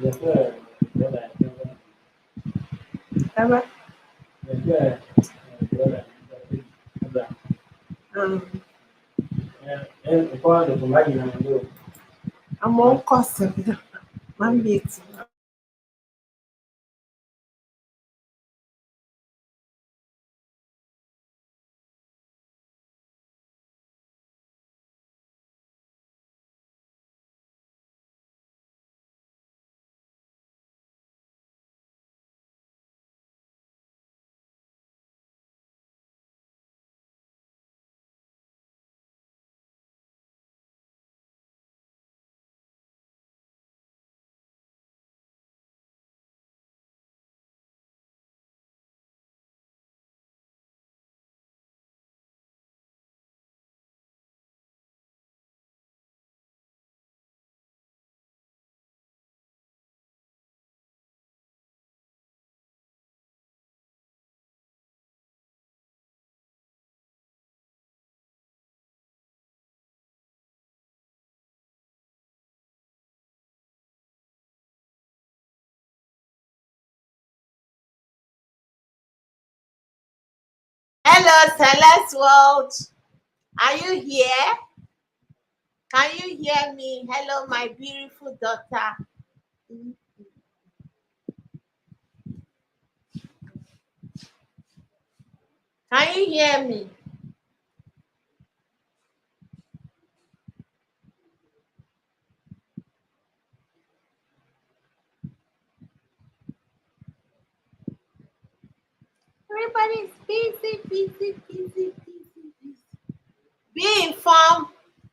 Ever? I'm on cost. Man, beat. Hello, Celeste World. Are you here? Can you hear me? Hello, my beautiful daughter. Can you hear me? Everybody's busy. Be informed.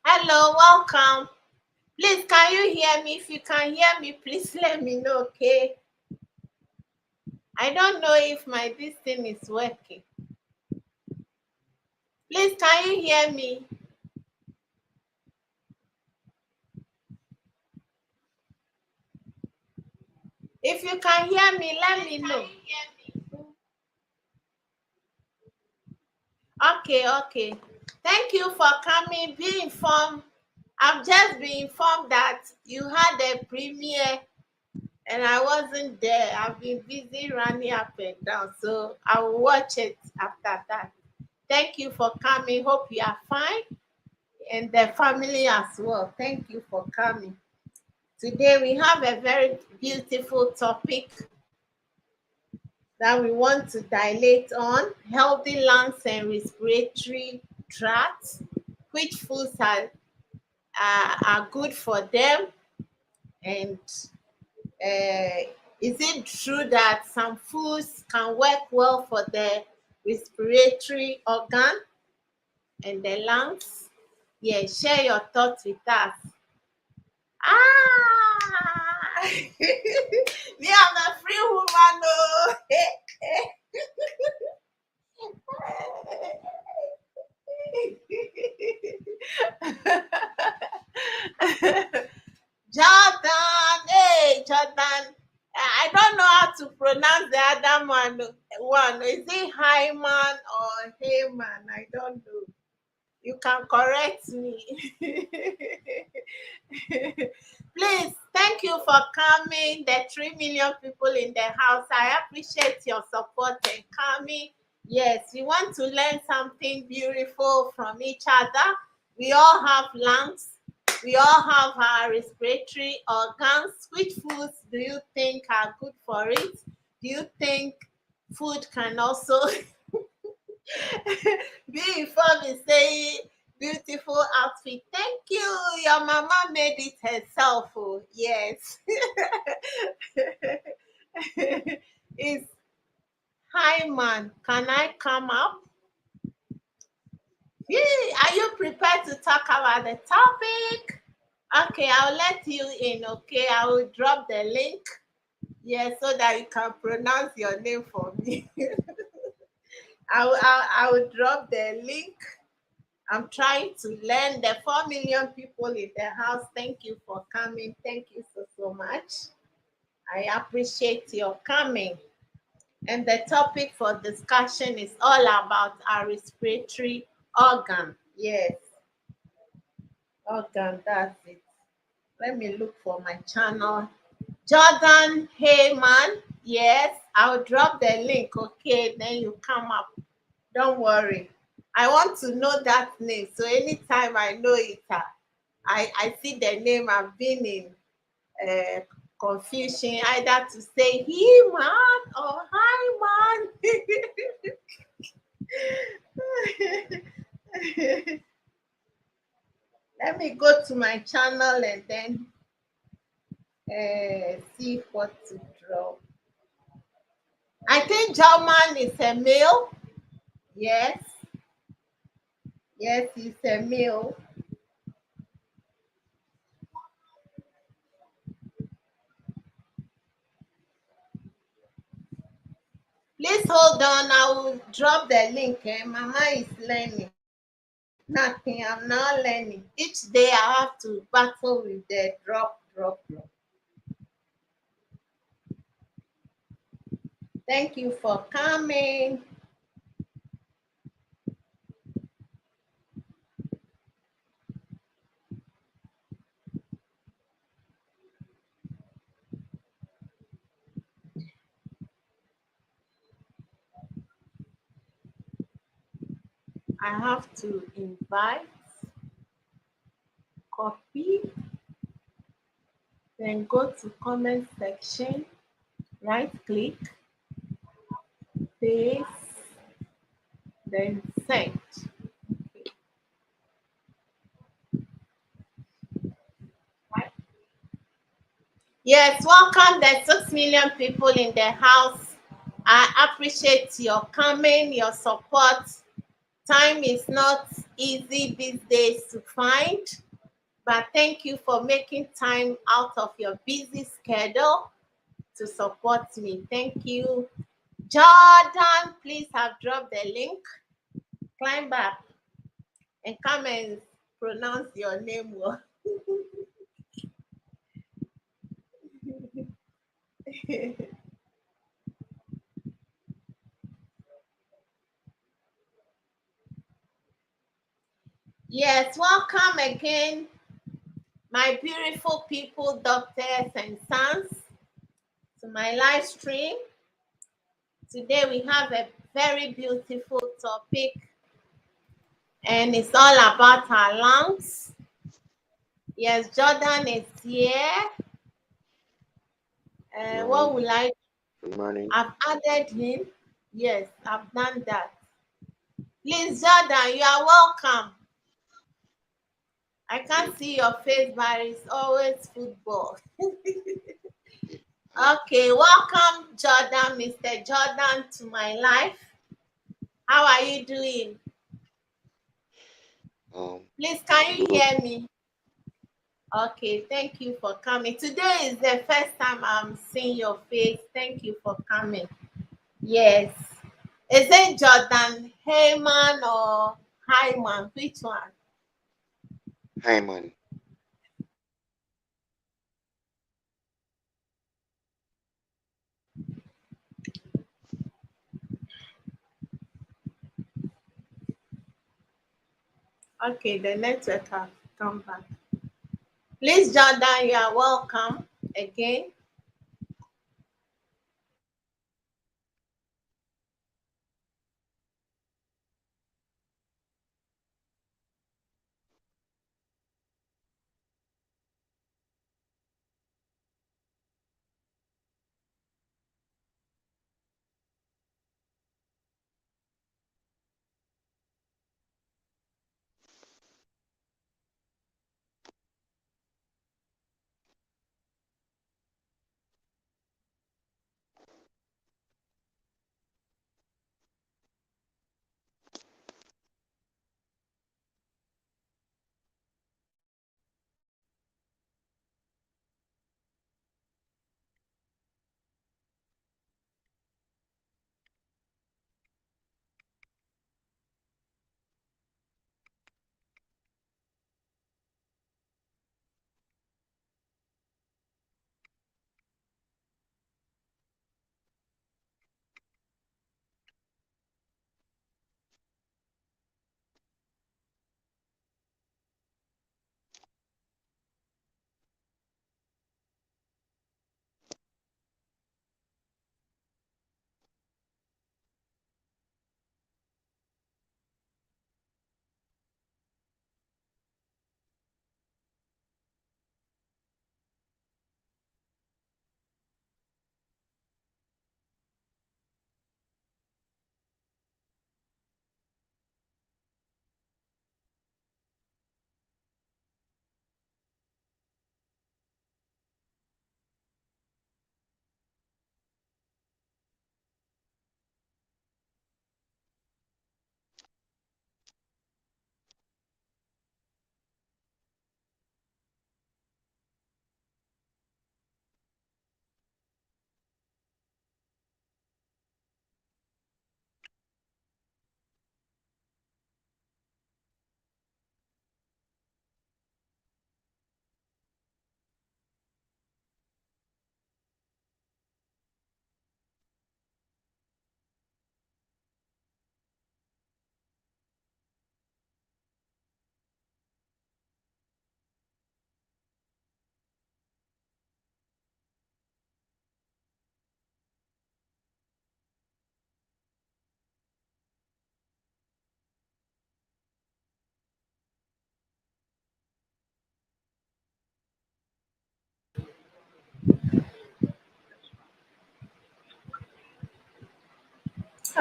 Hello, welcome. Please, can you hear me? If you can hear me, please let me know, okay? I don't know if this thing is working. Please, can you hear me? If you can hear me, let me know. Okay. Thank you for coming. Be informed. I've just been informed that you had a premiere and I wasn't there. I've been busy running up and down, so I will watch it after that. Thank you for coming. Hope you are fine, and the family as well. Thank you for coming. Today we have a very beautiful topic that we want to dilate on: healthy lungs and respiratory tract. Which foods are good for them, and is it true that some foods can work well for the respiratory organ and the lungs? Yeah, share your thoughts with us. Ah, me, I'm a free woman. No. Jordan, hey Jordan. I don't know how to pronounce the other one. Is it Hyman or Heyman? I don't know. You can correct me. Please, thank you for coming. The 3 million people in the house. I appreciate your support and coming. Yes, we want to learn something beautiful from each other. We all have lungs. We all have our respiratory organs. Which foods do you think are good for it? Do you think food can also be informed in saying beautiful outfit? Thank you. Your mama made it herself. Oh, yes. It's hi man. Can I come up? Yeah, are you prepared to talk about the topic? Okay, I'll let you in. Okay, I will drop the link. Yeah, so that you can pronounce your name for me. I will drop the link. I'm trying to learn. The 4 million people in the house. Thank you for coming. Thank you so much. I appreciate your coming. And the topic for discussion is all about our respiratory organ. Yes, organ, that's it. Let me look for my channel Jordan Heyman. Yes, I'll drop the link. Okay, then you come up. Don't worry. I want to know that name. So anytime I know it, I see the name, I've been in uh, confusion either to say he man or hi man. Let me go to my channel and then see what to draw. I think German is a male. Yes, yes, he's a male. Please hold on. I will drop the link. Mama is learning. Nothing. I'm not learning. Each day I have to battle with the drop, drop, drop. Thank you for coming. I have to invite, copy, then go to comment section, right click, paste, then send. Yes, welcome the 6 million people in the house. I appreciate your coming, your support. Time is not easy these days to find, but thank you for making time out of your busy schedule to support me. Thank you. Jordan, please have dropped the link. Climb back and come and pronounce your name well. Yes, welcome again, my beautiful people, doctors and sons, to my live stream. Today we have a very beautiful topic, and it's all about our lungs. Yes, Jordan is here. What Morning. will I? Good morning. I've added him. Yes, I've done that. Please, Jordan, you are welcome. I can't see your face, but it's always football. Uh, Okay, welcome, Jordan, Mr. Jordan, to my life. How are you doing? um, Please, can I'm you good. hear me? Okay, thank you for coming. Today is the first time I'm seeing your face. Thank you for coming. Yes. Is it Jordan Heyman or Hyman? Which one? Hi, man. Okay, the network has come back. Please, Jordan, you are welcome again.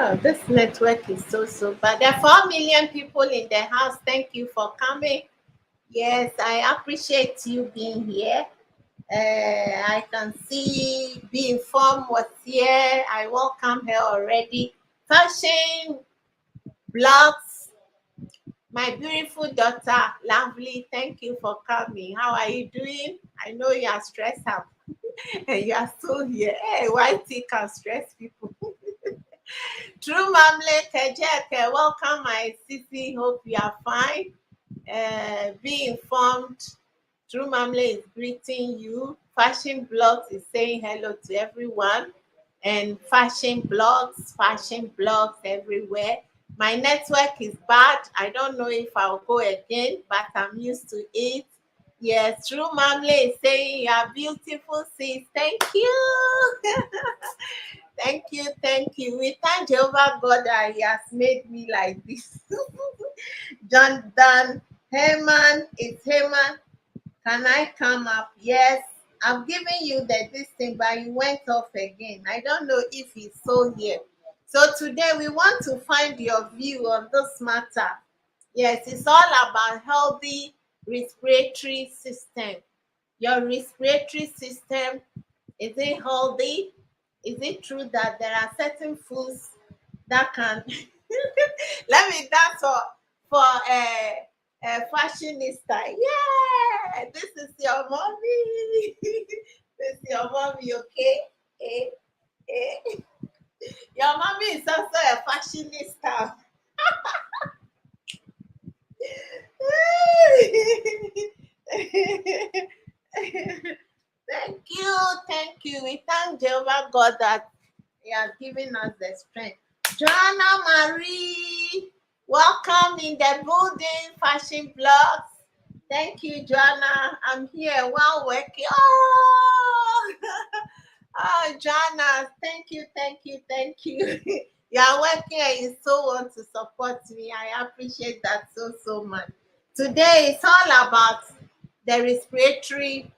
Oh, this network is so bad. There are 4 million people in the house. Thank you for coming. Yes, I appreciate you being here. I can see Be Informed was here. I welcome her already. Fashion blogs, my beautiful daughter, lovely. Thank you for coming. How are you doing? I know you are stressed out and you are still here. Hey, YT can stress people. True Mamle Kejeke, welcome my sissy. Hope you are fine. Be informed. True Mamle is greeting you. Fashion Blogs is saying hello to everyone. And fashion blogs everywhere. My network is bad. I don't know if I'll go again, but I'm used to it. Yes, True Mamle is saying you are beautiful, sis. Thank you. Thank you, thank you. We thank Jehovah God that He has made me like this. John Dan Heyman, it's Heyman. Can I come up? Yes. I've given you this thing, but you went off again. I don't know if it's so here. So today we want to find your view on this matter. Yes, it's all about healthy respiratory system. Your respiratory system, is it healthy? Is it true that there are certain foods that can let me dance for a fashionista? Yeah, this is your mommy. This is your mommy, okay? Eh, eh. Your mommy is also a fashionista. Thank you. We thank Jehovah God that He has given us the strength. Joanna Marie, welcome in the building, Fashion Blogs. Thank you, Joanna. I'm here while working. Oh, oh, Joanna, thank you. You are working and you so want to support me. I appreciate that so much. Today it's all about the respiratory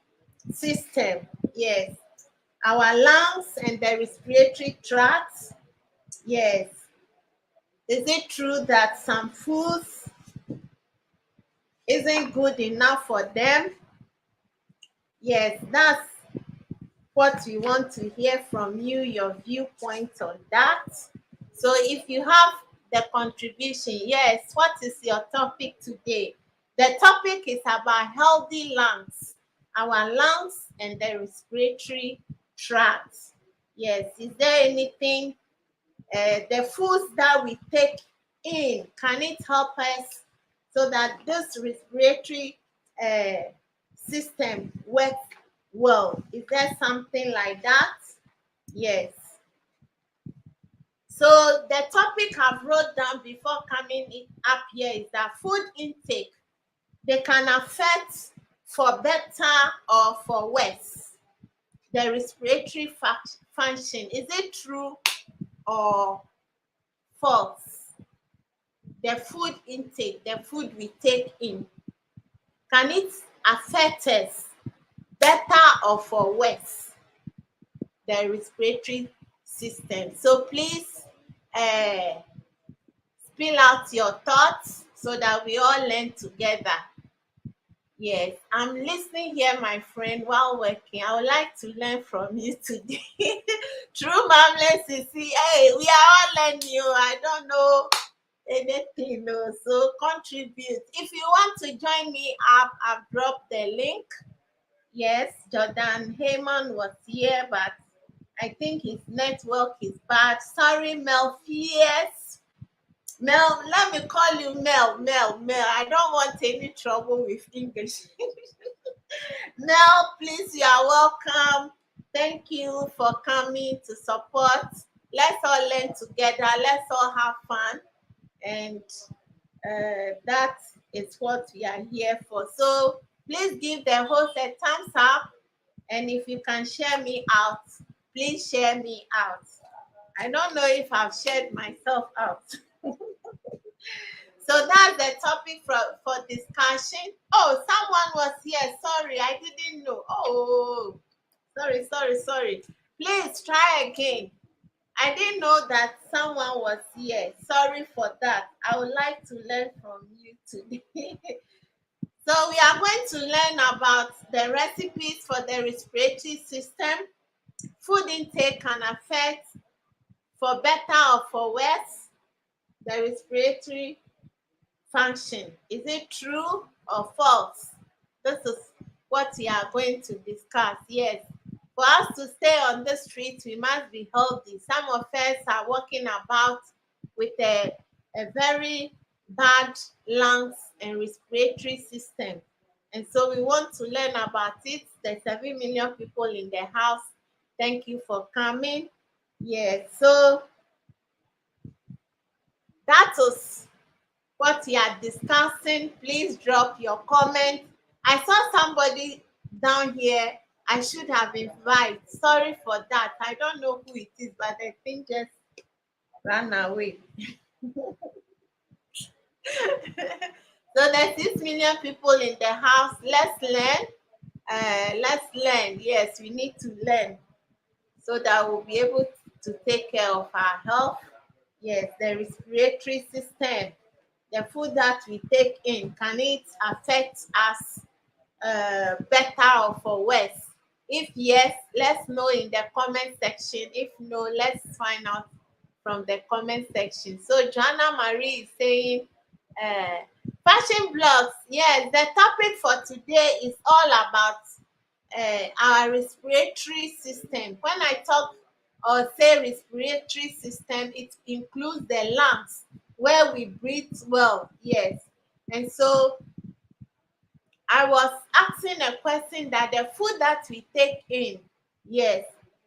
system. Yes, our lungs and the respiratory tract. Yes. Is it true that some foods isn't good enough for them? Yes, that's what we want to hear from you, your viewpoint on that. So if you have the contribution, yes, what is your topic today? The topic is about healthy lungs, our lungs and the respiratory tract. Yes, is there anything, the foods that we take in, can it help us so that this respiratory system works well? Is there something like that? Yes. So the topic I've wrote down before coming up here is that food intake, they can affect for better or for worse the respiratory function. Is it true or false? The food intake, the food we take in, can it affect us better or for worse the respiratory system? So please spill out your thoughts so that we all learn together. Yes, I'm listening here, my friend, while working. I would like to learn from you today. True, Mom, let's see. Hey, we are all learning you. I don't know anything, no. So contribute. If you want to join me up, I've dropped the link. Yes, Jordan Heyman was here, but I think his network is bad. Sorry, Mel. Yes. Mel, let me call you Mel. I don't want any trouble with English. Mel, please, you are welcome. Thank you for coming to support. Let's all learn together. Let's all have fun. And that is what we are here for. So please give the host a thumbs up. And if you can share me out, please share me out. I don't know if I've shared myself out. So that's the topic for discussion. Oh, someone was here. Sorry, I didn't know. Oh, sorry. Please try again. I didn't know that someone was here. Sorry for that. I would like to learn from you today. So we are going to learn about the recipes for the respiratory system. Food intake can affect, for better or for worse, the respiratory function. Is it true or false? This is what we are going to discuss. Yes. For us to stay on the street, we must be healthy. Some of us are walking about with a very bad lungs and respiratory system. And so we want to learn about it. There's 7 million people in the house. Thank you for coming. Yes. So that was what we are discussing. Please drop your comment. I saw somebody down here I should have invited. Sorry for that. I don't know who it is, but I think just ran away. So there's 6 million people in the house. Let's learn. Let's learn. Yes, we need to learn so that we'll be able to take care of our health. Yes, the respiratory system, the food that we take in, can it affect us better or for worse? If yes, let's know in the comment section. If no, let's find out from the comment section. So Joanna Marie is saying, uh, fashion blogs. Yes, the topic for today is all about our respiratory system. When I talk or say respiratory system, it includes the lungs where we breathe well. Yes. And so I was asking a question that the food that we take in, yes,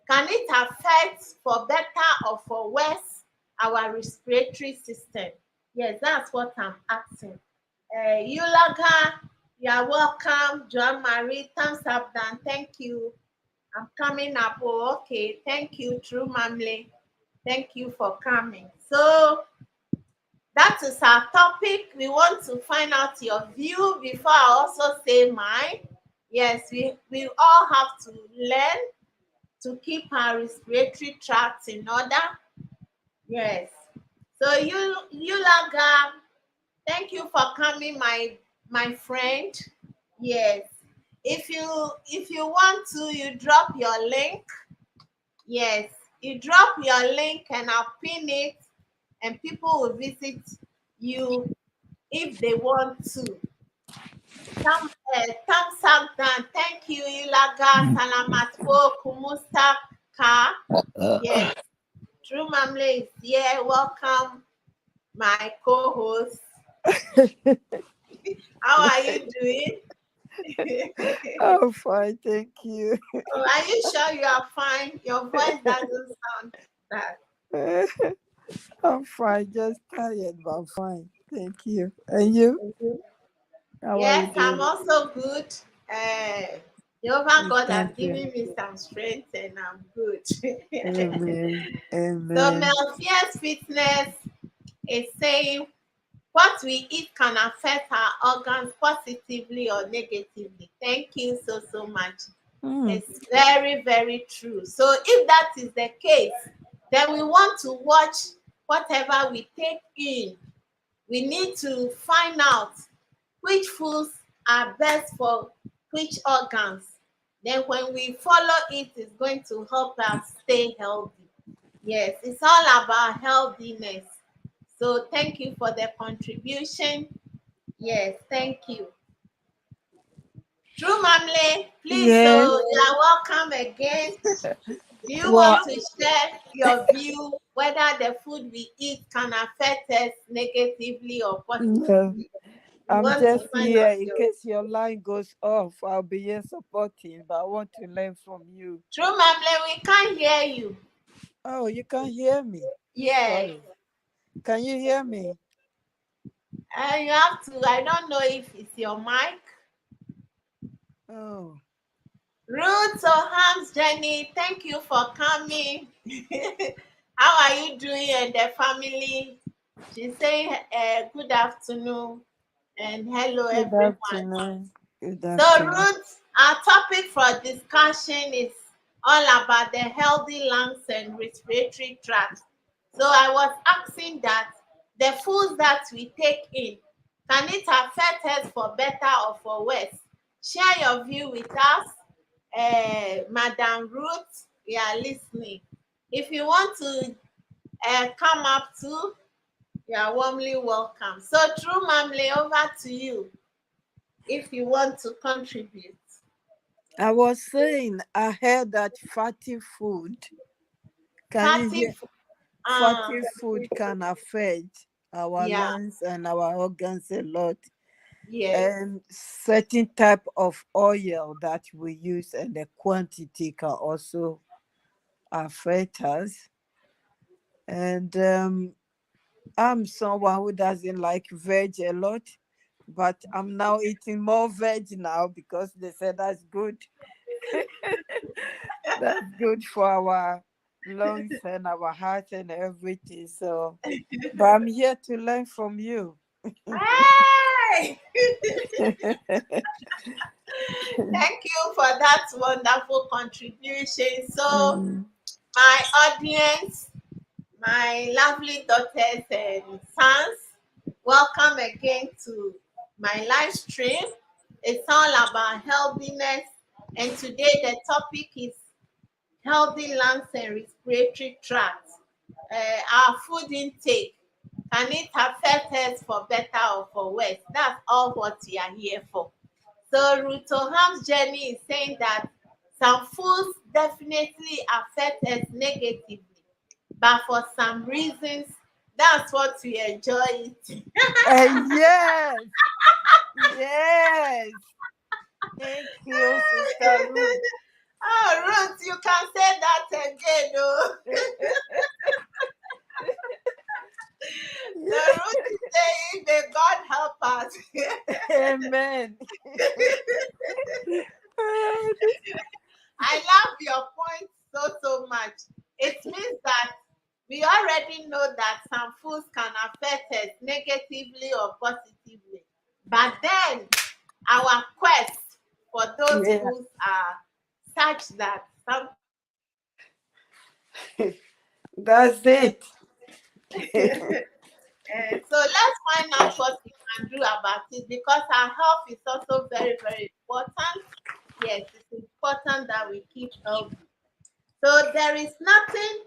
can it affect for better or for worse our respiratory system? Yes, that's what I'm asking. Yulaga, you are welcome. Joan Marie, thumbs up, Dan. Thank you. I'm coming up. Oh, okay. Thank you, True Mamle. Thank you for coming. So that is our topic. We want to find out your view before I also say mine. Yes, we all have to learn to keep our respiratory tract in order. Yes. So Yulaga, thank you for coming, my friend. Yes. If you want to, you drop your link. Yes, you drop your link and I'll pin it, and people will visit you if they want to. Thumbs up down. Thank you, Ilaga. Salamat po. Kumusta ka? Yes. True Mamle is here. Welcome, my co-host. How are you doing? I'm fine, thank you. Oh, are you sure you are fine? Your voice doesn't sound bad. I'm fine, just tired, but I'm fine. Thank you. And you? How are you Yes, I'm doing? also good. Jehovah God has Thank you. given me some strength and I'm good. Amen. So Amen. Melfia's Fitness is saying what we eat can affect our organs positively or negatively. Thank you so much. Mm. It's very, very true. So if that is the case, then we want to watch whatever we take in. We need to find out which foods are best for which organs. Then when we follow it, it's going to help us stay healthy. Yes, it's all about healthiness. So thank you for the contribution. Yes, thank you. True Mamle, please, Yes. so you are welcome again. Do you Well, want to share your view whether the food we eat can affect us negatively or no, positively? We I'm want to just find here out in your case your line goes off. I'll be here supporting, but I want to learn from you. True Mamle, we can't hear you. Oh, you can hear me. Yeah. Sorry. Can you hear me? You have to, I don't know if it's your mic. Oh, Ruth or Hams Jenny, thank you for coming. How are you doing and the family? She's saying good afternoon and hello good everyone. afternoon. Good So afternoon. Ruth, our topic for discussion is all about the healthy lungs and respiratory tract. So I was asking that the foods that we take in, can it affect us for better or for worse? Share your view with us. Madam Ruth, we are listening. If you want to come up too, you are warmly welcome. So, True Mamle, over to you if you want to contribute. I was saying I heard that fatty food. Can you Fatty, hear? f- Fatty food can affect our yeah, lungs and our organs a lot. yes. And certain type of oil that we use and the quantity can also affect us. And I'm someone who doesn't like veg a lot, but I'm now eating more veg now because they said that's good. That's good for our lungs and our heart and everything. So, but I'm here to learn from you. Hey! Thank you for that wonderful contribution. So, Mm. my audience, my lovely daughters and sons, welcome again to my live stream. It's all about healthiness, and today the topic is healthy lungs and respiratory tract. Our food intake, can it affect us for better or for worse? That's all what we are here for. So Ruth Oham's journey is saying that some foods definitely affect us negatively, but for some reasons, that's what we enjoy eating. Yes, yes. Thank you, Sister Ruth. Oh, Ruth, you can say that again, oh. So Ruth is saying, may God help us. Amen. I love your point so much. It means that we already know that some foods can affect us negatively or positively. But then our quest for those Yeah, foods are such that sometimes that's it. so let's find out what we can do about it because our health is also very important. Yes, it's important that we keep healthy. So there is nothing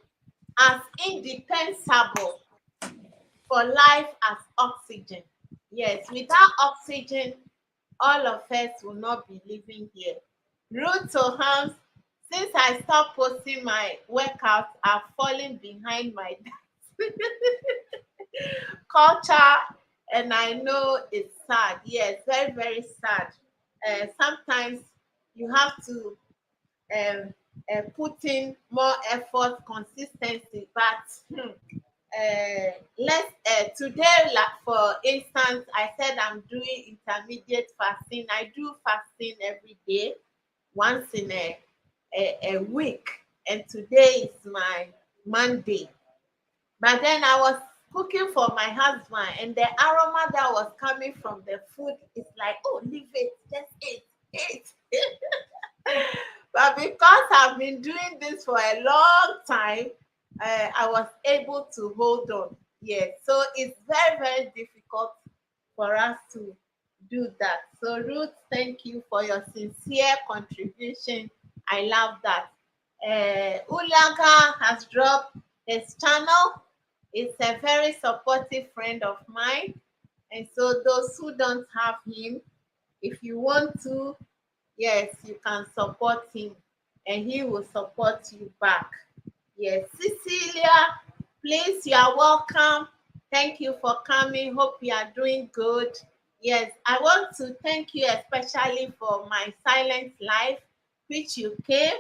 as indispensable for life as oxygen. Yes, without oxygen, all of us will not be living here. Root to harms, since I stopped posting my workouts, I've fallen behind my culture, and I know it's sad. Yes, very sad. Sometimes you have to put in more effort, consistency, but let's today, like for instance, I said I'm doing intermediate fasting. I do fasting every day, once in a week, and today is my Monday. But then I was cooking for my husband, and the aroma that was coming from the food is like, oh, leave it, just eat. But because I've been doing this for a long time, I was able to hold on. Yes, so it's very difficult for us to do that. So Ruth, thank you for your sincere contribution. I love that. Ulaga has dropped his channel. It's a very supportive friend of mine. And so those who don't have him, if you want to, yes, you can support him and he will support you back. Yes, Cecilia, please, you are welcome. Thank you for coming. Hope you are doing good. Yes, I want to thank you especially for my silent life, which you came.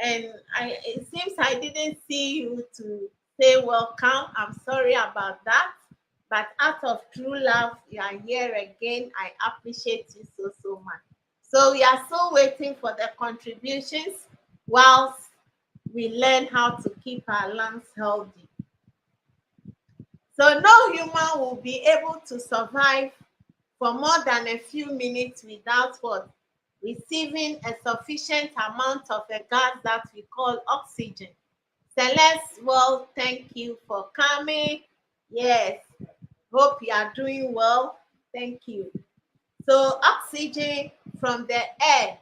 And it seems I didn't see you to say welcome. I'm sorry about that. But out of true love, you are here again. I appreciate you so much. So we are still waiting for the contributions whilst we learn how to keep our lungs healthy. So no human will be able to survive for more than a few minutes without what? receiving a sufficient amount of a gas that we call oxygen. Celeste, well, thank you for coming. Yes, hope you are doing well. Thank you. So, oxygen from the air,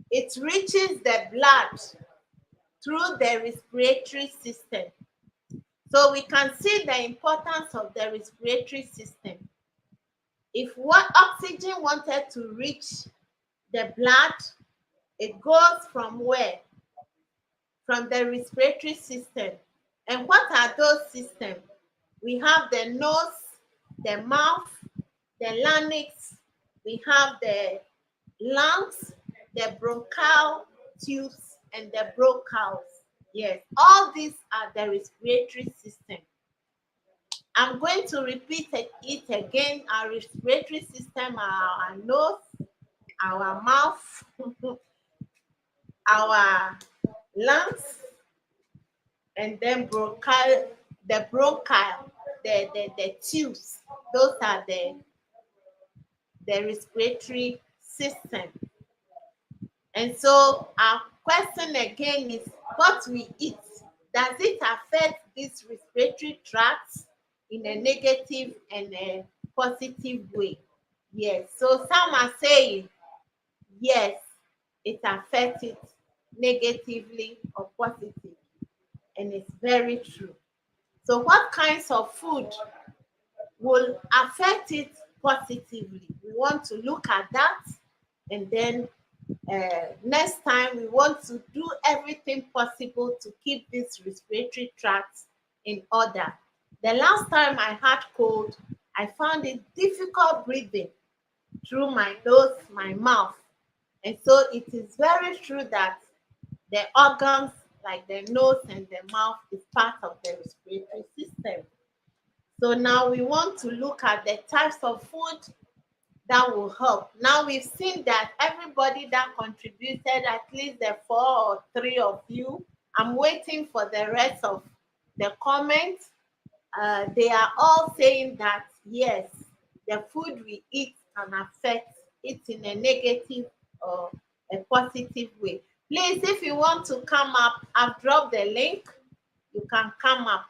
it reaches the blood through the respiratory system. So, we can see the importance of the respiratory system. If what oxygen wanted to reach the blood, it goes from where? From the respiratory system. And what are those systems? We have the nose, the mouth, the larynx, we have the lungs, the bronchial tubes, and the bronchioles. Yes, all these are the respiratory system. I'm going to repeat it again. Our respiratory system are our nose, our mouth, our lungs, and then the bronchial, the tubes. Those are the respiratory system. And so our question again is, what we eat, does it affect this respiratory tract in a negative and a positive way? Yes. So some are saying, yes, it affects it negatively or positively. And it's very true. So what kinds of food will affect it positively? We want to look at that, and then next time we want to do everything possible to keep this respiratory tract in order. The last time I had cold, I found it difficult breathing through my nose, my mouth. And so it is very true that the organs like the nose and the mouth is part of the respiratory system. So now we want to look at the types of food that will help. Now we've seen that everybody that contributed, at least the 4 or 3 of you, I'm waiting for the rest of the comments. They are all saying that yes, the food we eat can affect it in a negative or a positive way. Please, if you want to come up, I've dropped the link. You can come up.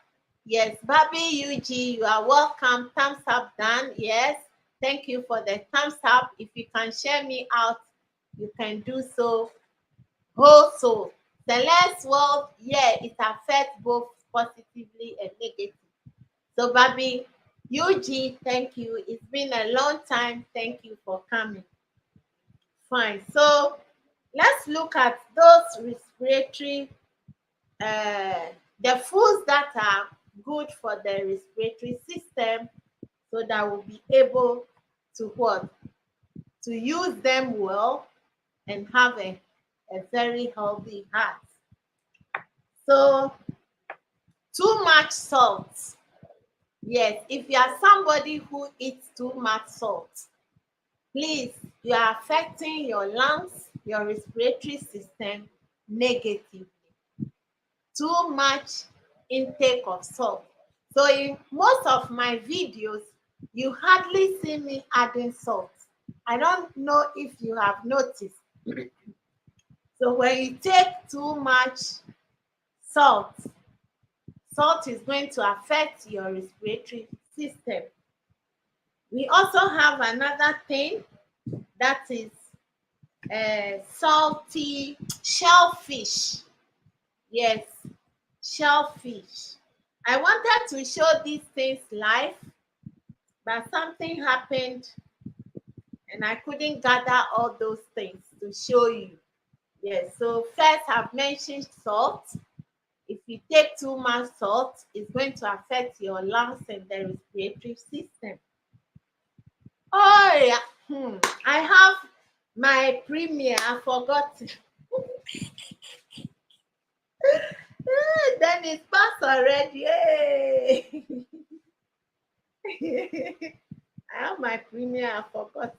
Yes, Babi UG, you are welcome. Thumbs up done. Yes, thank you for the thumbs up. If you can share me out, you can do so. Also, Celeste, well, yeah, it affects both positively and negatively. So, Babi UG, thank you. It's been a long time. Thank you for coming. Fine. So, let's look at those respiratory the foods that are good for the respiratory system, so that we'll be able to what? To use them well and have a very healthy heart. So, too much salt. Yes, if you are somebody who eats too much salt, please, you are affecting your lungs, your respiratory system negatively. Too much intake of salt. So in most of my videos, you hardly see me adding salt. I don't know if you have noticed. So when you take too much salt, salt is going to affect your respiratory system. We also have another thing that is salty shellfish. Yes, shellfish. I wanted to show these things live, but something happened and I couldn't gather all those things to show you. Yes, so first I've mentioned salt. If you take too much salt, it's going to affect your lungs and the respiratory system. Oh yeah, I have my premiere. I forgot. Then it's passed already. Yay! I have my premiere. I forgot.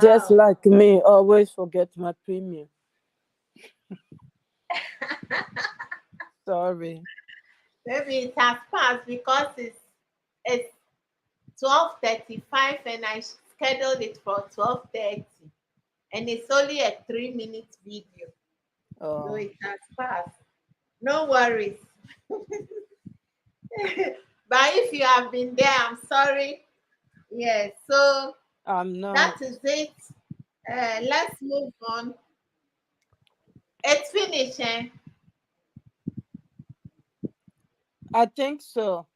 Just Wow. like me, always forget my premium. Sorry. Maybe it has passed because it's 12:35 and I scheduled it for 12:30. and it's only a 3 minute video. So Oh, it has passed. No worries. But if you have been there, I'm sorry. Yes, so I'm that not. is it. Let's move on. It's finished, eh? I think so.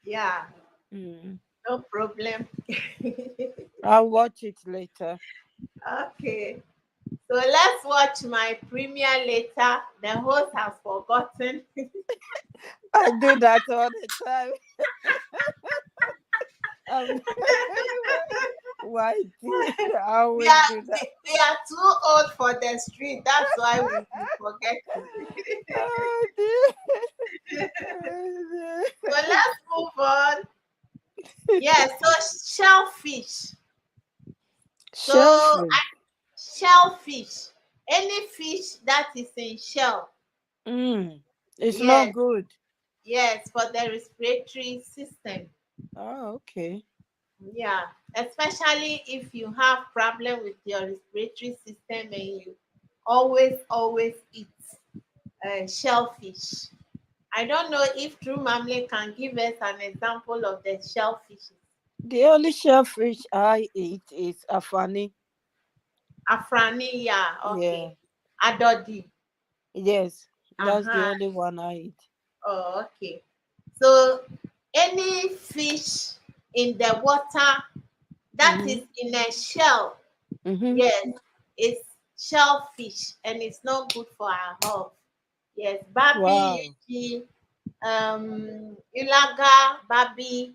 Yeah, Mm. no problem. I'll watch it later. Okay, so let's watch my premiere later. The host has forgotten. I do that all the time. Um, why I we always are do that. we are too old for the street. That's why we be forgetting. Oh, dear. Oh, So dear. let's move on. Yeah, so shellfish. So Shellfish. shellfish, any fish that is in shell. Mm. It's not Yes, good. yes, for the respiratory system. Oh, okay. Yeah, especially if you have problem with your respiratory system and you always eat shellfish. I don't know if True Mamle can give us an example of the shellfish. The only shellfish I eat is afani. Afrani, yeah, Yeah. okay. Adodi. Yes. That's the Uh-huh. only one I eat. Oh, okay. So any fish in the water that Mm-hmm. is in a shell, Mm-hmm. yes, it's shellfish and it's not good for our health. Yes, Babi, Wow. Yuji, Ilaga, Babi,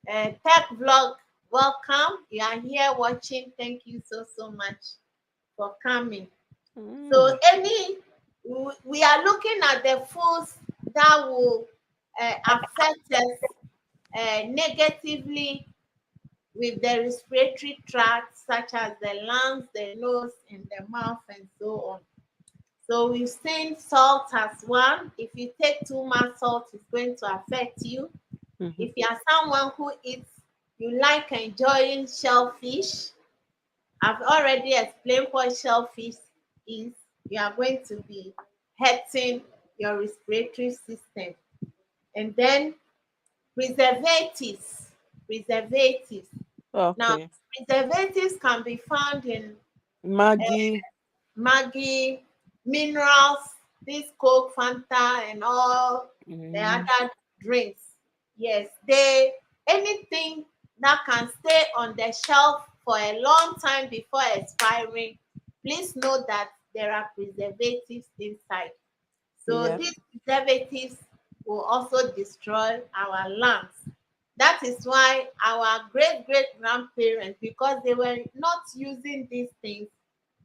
Tech Vlog, welcome. You are here watching. Thank you so much for coming. So Mm. any we are looking at the foods that will affect us negatively with the respiratory tract, such as the lungs, the nose, and the mouth, and so on. So we've seen salt as one. If you take too much salt, it's going to affect you. Mm-hmm. If you are someone who eats, you like enjoying shellfish, I've already explained what shellfish is. You are going to be hurting your respiratory system. And then preservatives. Preservatives. Now, Okay. preservatives can be found in Maggie. Maggi, minerals, this Coke, Fanta, and all the Mm. other drinks. Yes, they anything that can stay on the shelf for a long time before expiring. Please note that there are preservatives inside. So Yeah. these preservatives will also destroy our lungs. That is why our great grandparents, because they were not using these things,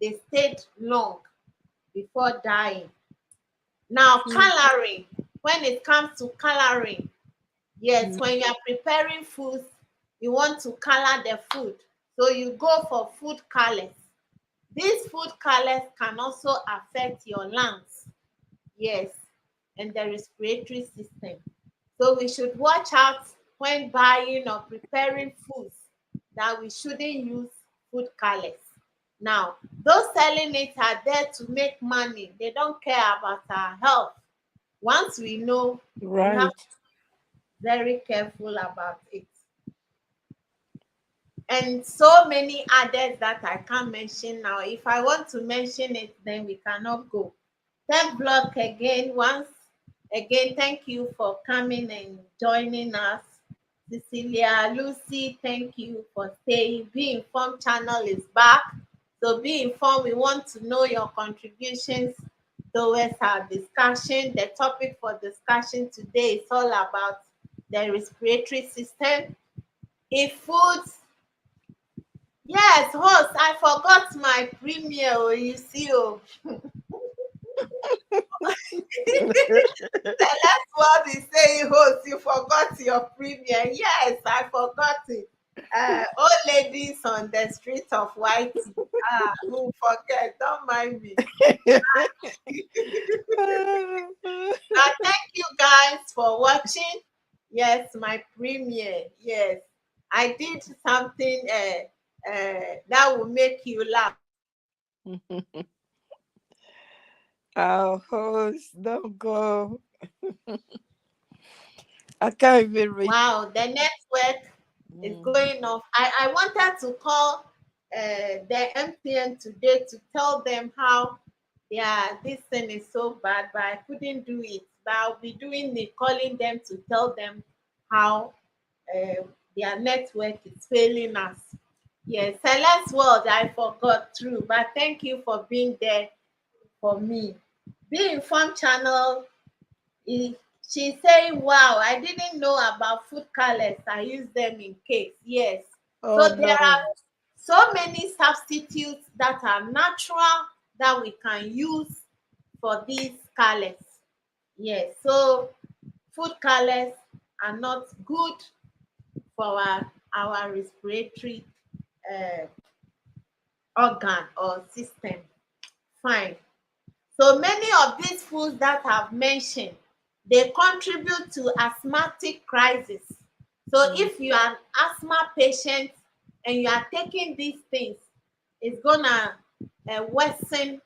they stayed long before dying. Now, Mm. coloring, when it comes to coloring, yes, when you are preparing foods, you want to color the food. So you go for food colors. These food colors can also affect your lungs. Yes, and the respiratory system. So we should watch out when buying or preparing foods that we shouldn't use food colors. Now, those selling it are there to make money. They don't care about our health. Once we know, we have Right. to be very careful about it. And so many others that I can't mention now. If I want to mention it, then we cannot go. Tech Block again, once again, thank you for coming and joining us. Cecilia, Lucy, thank you for staying. Be Informed channel is back. So be informed. We want to know your contributions towards our discussion. The topic for discussion today is all about the respiratory system. If foods, yes, host, I forgot my premiere. Oh, you see, oh. The last word is saying, host, you forgot your premiere. Yes, I forgot it. Old ladies on the street of Whitey. Who forget? Don't mind me. Now, thank you guys for watching. Yes, my premiere. Yes, I did something that will make you laugh. Our host, don't go. I can't even reach. Wow, the network is Mm. going off. I wanted to call the MTN today to tell them how this thing is so bad, but I couldn't do it. But I'll be doing it, calling them to tell them how uh, their network is failing us. Yes, Celeste World, I forgot true, but thank you for being there for me. Be Informed channel, he, she's saying, wow, I didn't know about food colors. I use them in cakes. Yes. Oh So there no. are so many substitutes that are natural that we can use for these colors. Yes. So food colors are not good for our respiratory uh, organ or system. Fine. So many of these foods that I've mentioned, they contribute to asthmatic crisis. So Mm. if you are an asthma patient and you are taking these things, it's gonna worsen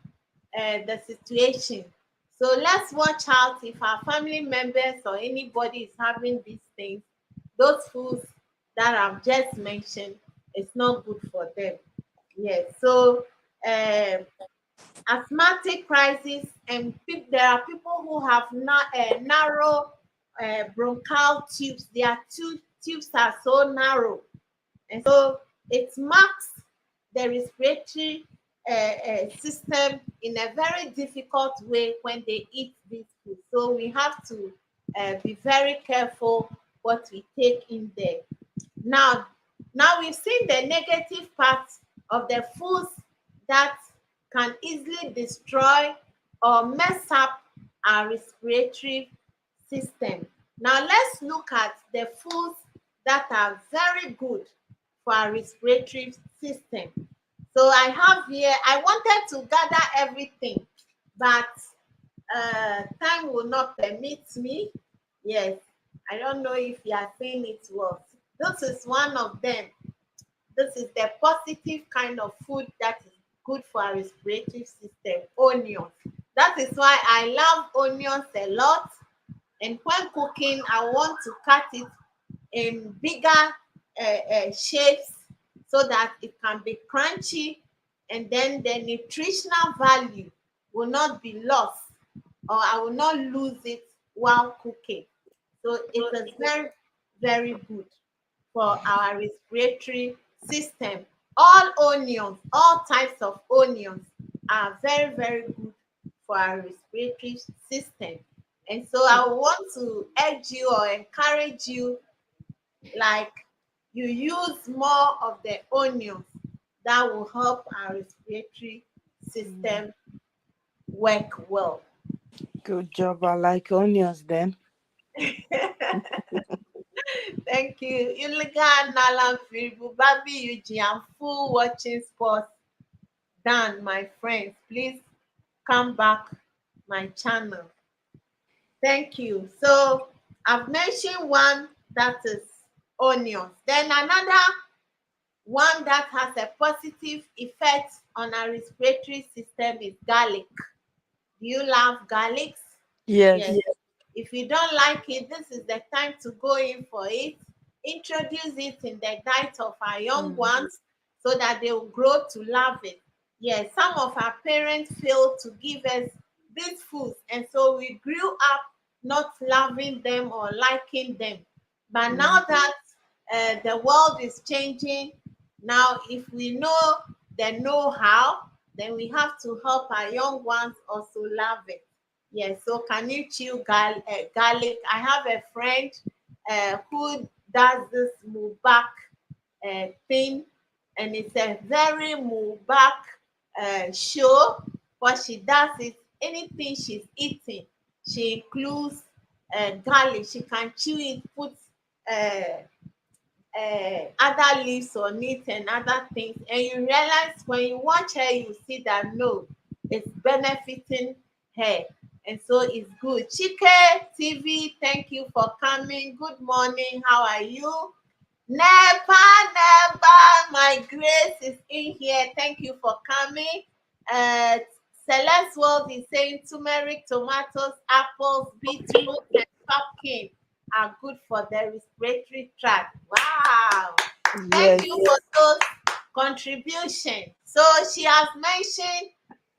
the situation. So let's watch out if our family members or anybody is having these things. Those foods that I've just mentioned, it's not good for them. Yes. So um asthmatic crisis, and there are people who have narrow bronchial tubes. Their tubes are so narrow, and so it marks the respiratory system in a very difficult way when they eat this food. So we have to be very careful what we take in there. Now, now we've seen the negative parts of the foods that can easily destroy or mess up our respiratory system. Now let's look at the foods that are very good for our respiratory system. So I have here, I wanted to gather everything, but time will not permit me. Yes, I don't know if you are saying it well. This is one of them. This is the positive kind of food that is good for our respiratory system, onions. That is why I love onions a lot. And when cooking, I want to cut it in bigger shapes so that it can be crunchy, and then the nutritional value will not be lost, or I will not lose it while cooking. So it is very, very good for our respiratory system. All onions, all types of onions are very, very good for our respiratory system. And so I want to urge you or encourage you, like, you use more of the onions that will help our respiratory Mm. system work well. Good job. I like onions then. Thank you. Iligan Nalan Firibu, Babi Eugene, I'm full watching sports. Done, my friends. Please come back my channel. Thank you. So I've mentioned one that is onions. Then another one that has a positive effect on our respiratory system is garlic. Do you love garlic? Yes. Yes. If you don't like it, this is the time to go in for it. Introduce it in the diet of our young Mm. ones so that they will grow to love it. Yes, some of our parents failed to give us these foods, and so we grew up not loving them or liking them. But Mm. now that the world is changing, now if we know the know-how, then we have to help our young ones also love it. Yes, so can you chew garlic? I have a friend who does this mubak thing, and it's a very mubak show. What she does is anything she's eating, she includes garlic. She can chew it, put uh, other leaves on it and other things, and you realize when you watch her, you see that no, it's benefiting her, and so it's good. Chike TV, thank you for coming. Good morning, how are you? Never, never, my grace is in here. Thank you for coming. Uh, Celeste World is saying turmeric, tomatoes, apples, beetroot, and pumpkin are good for the respiratory tract. Wow! Thank Yes. you for those contributions. So she has mentioned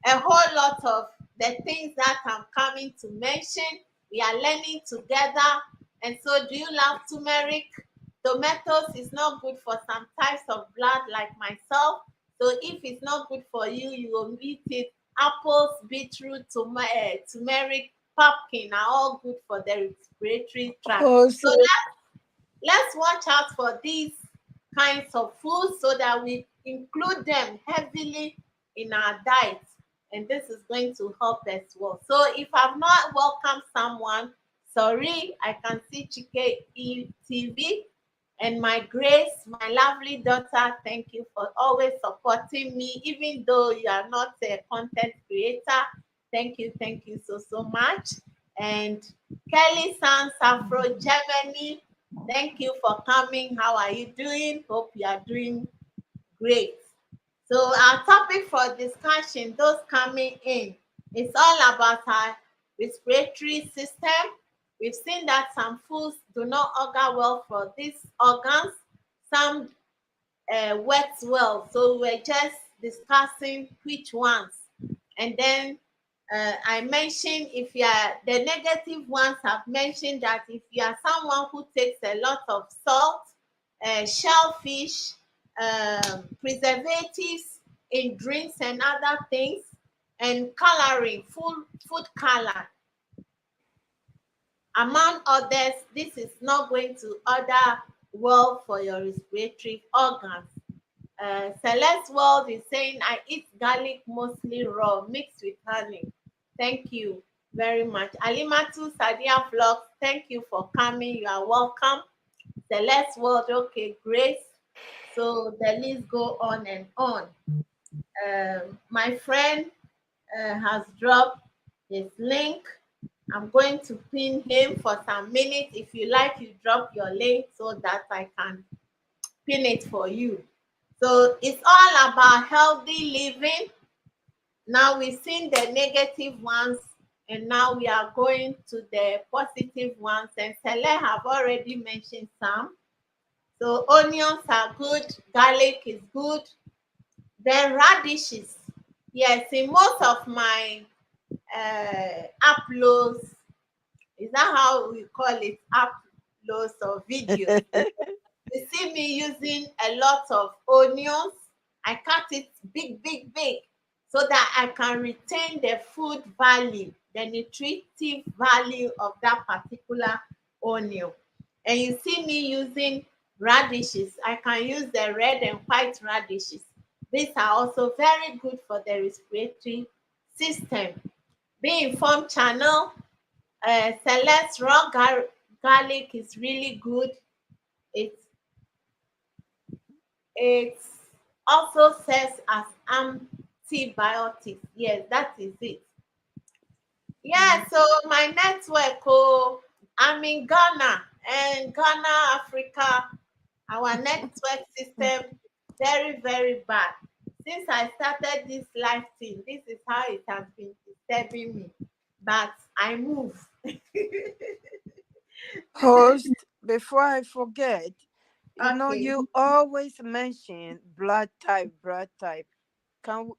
a whole lot of the things that I'm coming to mention. We are learning together. And so, do you love turmeric? Tomatoes is not good for some types of blood, like myself. So, if it's not good for you, you will eat it. Apples, beetroot, turmeric, pumpkin are all good for the respiratory tract. So, Also, let's watch out for these kinds of foods so that we include them heavily in our diet. And this is going to help as well. So if I've not welcomed someone, sorry, I can see Chike TV and my Grace, my lovely daughter. Thank you for always supporting me, even though you are not a content creator. Thank you so much. And Kelly Sans Afro Germany, thank you for coming. How are you doing? Hope you are doing great. So our topic for discussion, those coming in, is all about our respiratory system. We've seen that some foods do not augur well for these organs. Some works well. So we're just discussing which ones. And then I mentioned if you are the negative ones, have mentioned that if you are someone who takes a lot of salt, shellfish, preservatives in drinks and other things, and coloring, food color, among others, this is not going to order well for your respiratory organs. Celeste World is saying, I eat garlic mostly raw, mixed with honey. Thank you very much. Alimatu Sadia Vlogs, thank you for coming. You are welcome. Celeste World, okay, Grace. So the list go on and on. My friend has dropped his link. I'm going to pin him for some minutes. If you like, you drop your link so that I can pin it for you. So it's all about healthy living. Now we've seen the negative ones, and now we are going to the positive ones. And Sele have already mentioned some. So onions are good, garlic is good. Then radishes. Yes, in most of my uploads, is that how we call it? Uploads or videos. You see me using a lot of onions. I cut it big, so that I can retain the food value, the nutritive value of that particular onion. And you see me using radishes. I can use the red and white radishes. These are also very good for the respiratory system. Be Informed channel, Celeste raw garlic is really good. It's It also serves as antibiotics. Yes, that is it. Yeah, so my network, I'm in Ghana, and Ghana, Africa, our network system very bad. Since I started this life thing, this is how it has been disturbing me. But I move. host, before I forget, Okay. you always mention blood type, blood type. Can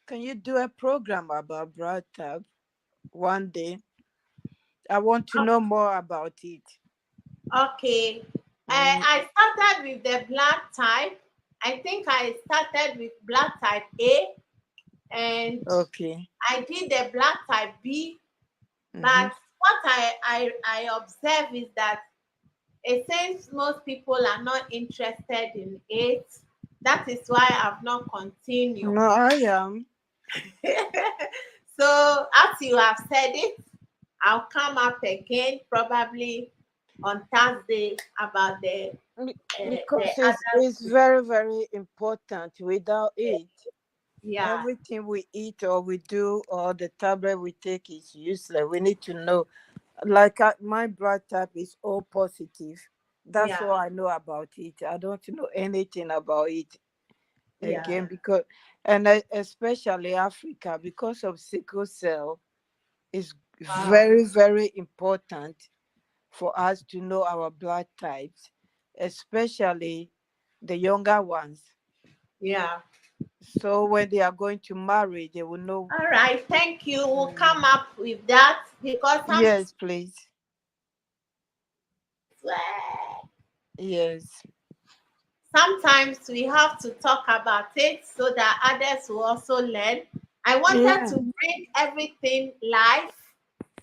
can you do a program about blood type one day? I want to know more about it. Okay. Mm, I started with the blood type. I think I started with blood type A, and okay. I did the blood type B. Mm-hmm. But what I observe is that it seems most people are not interested in it. That is why I've not continued. No, I am. So, as you have said it, I'll come up again probably on Thursday about the Because other. it's very important. Without it, Yeah, everything we eat or we do or the tablet we take is useless. We need to know. Like my blood type is O positive. That's yeah. all I know about it. I don't know anything about it. Yeah. again, because and especially Africa, because of sickle cell, is Wow. very, very important for us to know our blood types, especially the younger ones. Yeah. So when they are going to marry, they will know. All right. Thank you. We'll come Mm. up with that because Yes, please. uh, Yes. sometimes we have to talk about it so that others will also learn. I wanted Yeah. to bring everything live,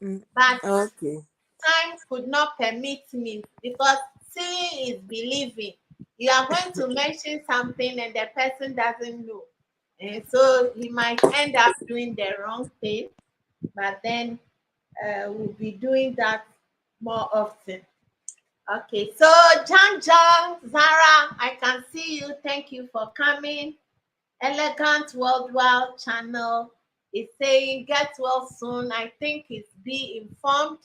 Mm. but Okay. time could not permit me because seeing is believing. You are going to mention something and the person doesn't know. And so he might end up doing the wrong thing, but then we'll be doing that more often. Okay, so John, Zara, I can see you. Thank you for coming. Elegant Worldwide channel is saying get well soon. I think it's be informed.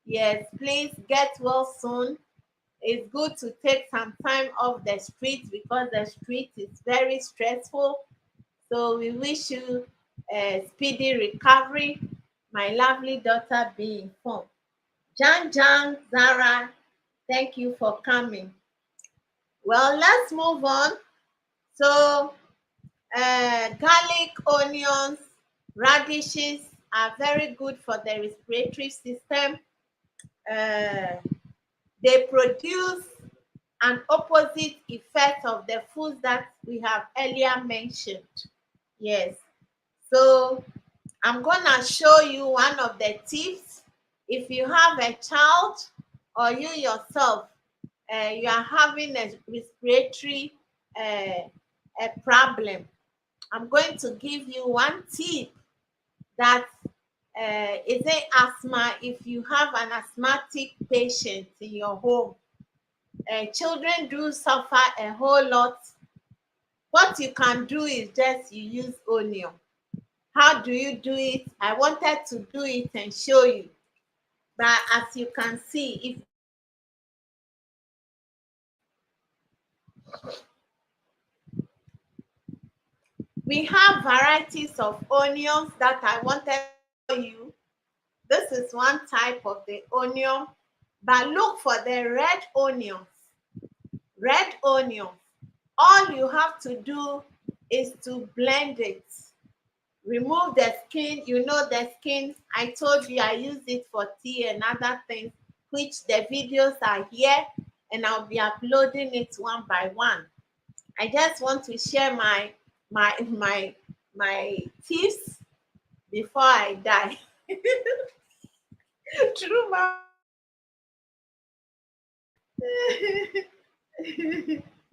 Yes, please get well soon. It's good to take some time off the street because the street is very stressful. So we wish you a speedy recovery. My lovely daughter, be informed. Jan, Zara, thank you for coming. Well, let's move on. So garlic, onions, radishes are very good for the respiratory system. Uh, they produce an opposite effect of the foods that we have earlier mentioned. Yes. So I'm gonna show you one of the tips. If you have a child or you yourself, you are having a respiratory uh, a problem, I'm going to give you one tip that is a asthma. If you have an asthmatic patient in your home, children do suffer a whole lot. What you can do is just you use onion. How do you do it? I wanted to do it and show you, but as you can see, if we have varieties of onions that I wanted to show you. This is one type of the onion, but look for the red onions. Red onions. All you have to do is to blend it. Remove the skin. You know the skin. I told you I use it for tea and other things, which the videos are here, and I'll be uploading it one by one. I just want to share my tips before I die. True, ma.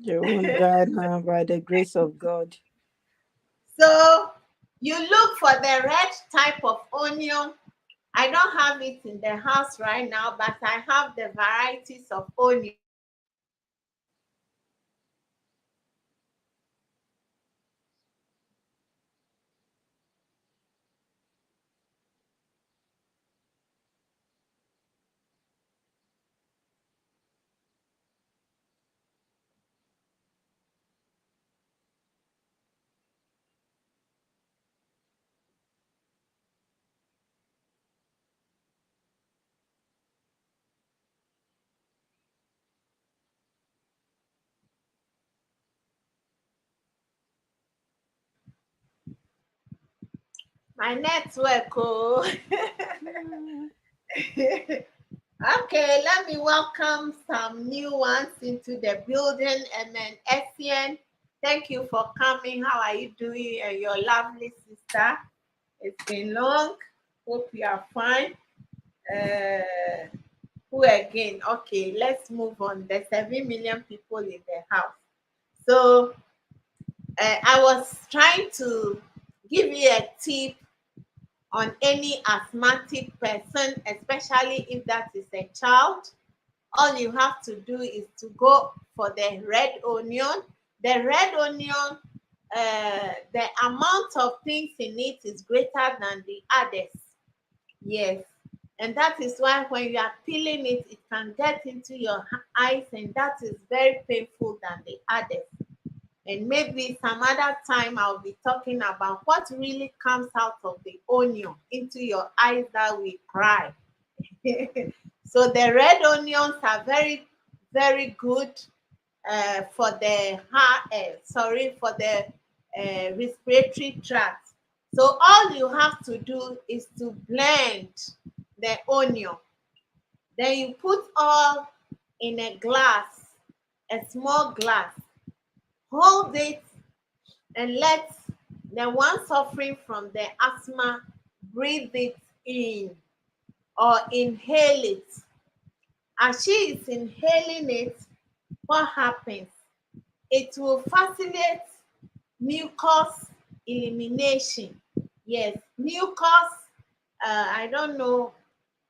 You won't die now by the grace of God. So you look for the red type of onion. I don't have it in the house right now, but I have the varieties of onion. My network, oh. Okay, let me welcome some new ones into the building. And then Essien, thank you for coming. How are you doing? Your lovely sister. It's been long. Hope you are fine. Uh, who again? Okay, let's move on. There's 7 million people in the house. So I was trying to give you a tip on any asthmatic person, especially if that is a child. All you have to do is to go for the red onion. The red onion, the amount of things in it is greater than the others. Yes. And that is why when you are peeling it, it can get into your eyes, and that is very painful than the others. And maybe some other time I'll be talking about what really comes out of the onion into your eyes that will cry. So the red onions are very, very good for the heart, for the respiratory tract. So all you have to do is to blend the onion. Then you put all in a glass, a small glass. Hold it and let the one suffering from the asthma breathe it in or inhale it. As she is inhaling it, what happens? It will facilitate mucus elimination. Yes, mucus, I don't know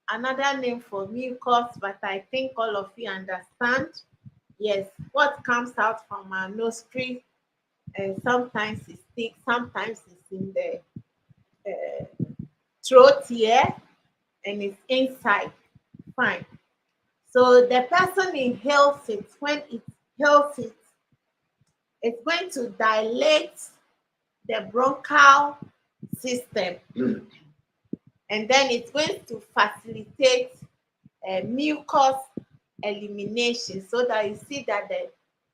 another name for mucus, but I think all of you understand. Yes, what comes out from our nostril, and sometimes it's thick, sometimes it's in the throat here, and it's inside. Fine. So the person inhales it. When it inhales it, it's going to dilate the bronchial system, and then it's going to facilitate mucus elimination, so that you see that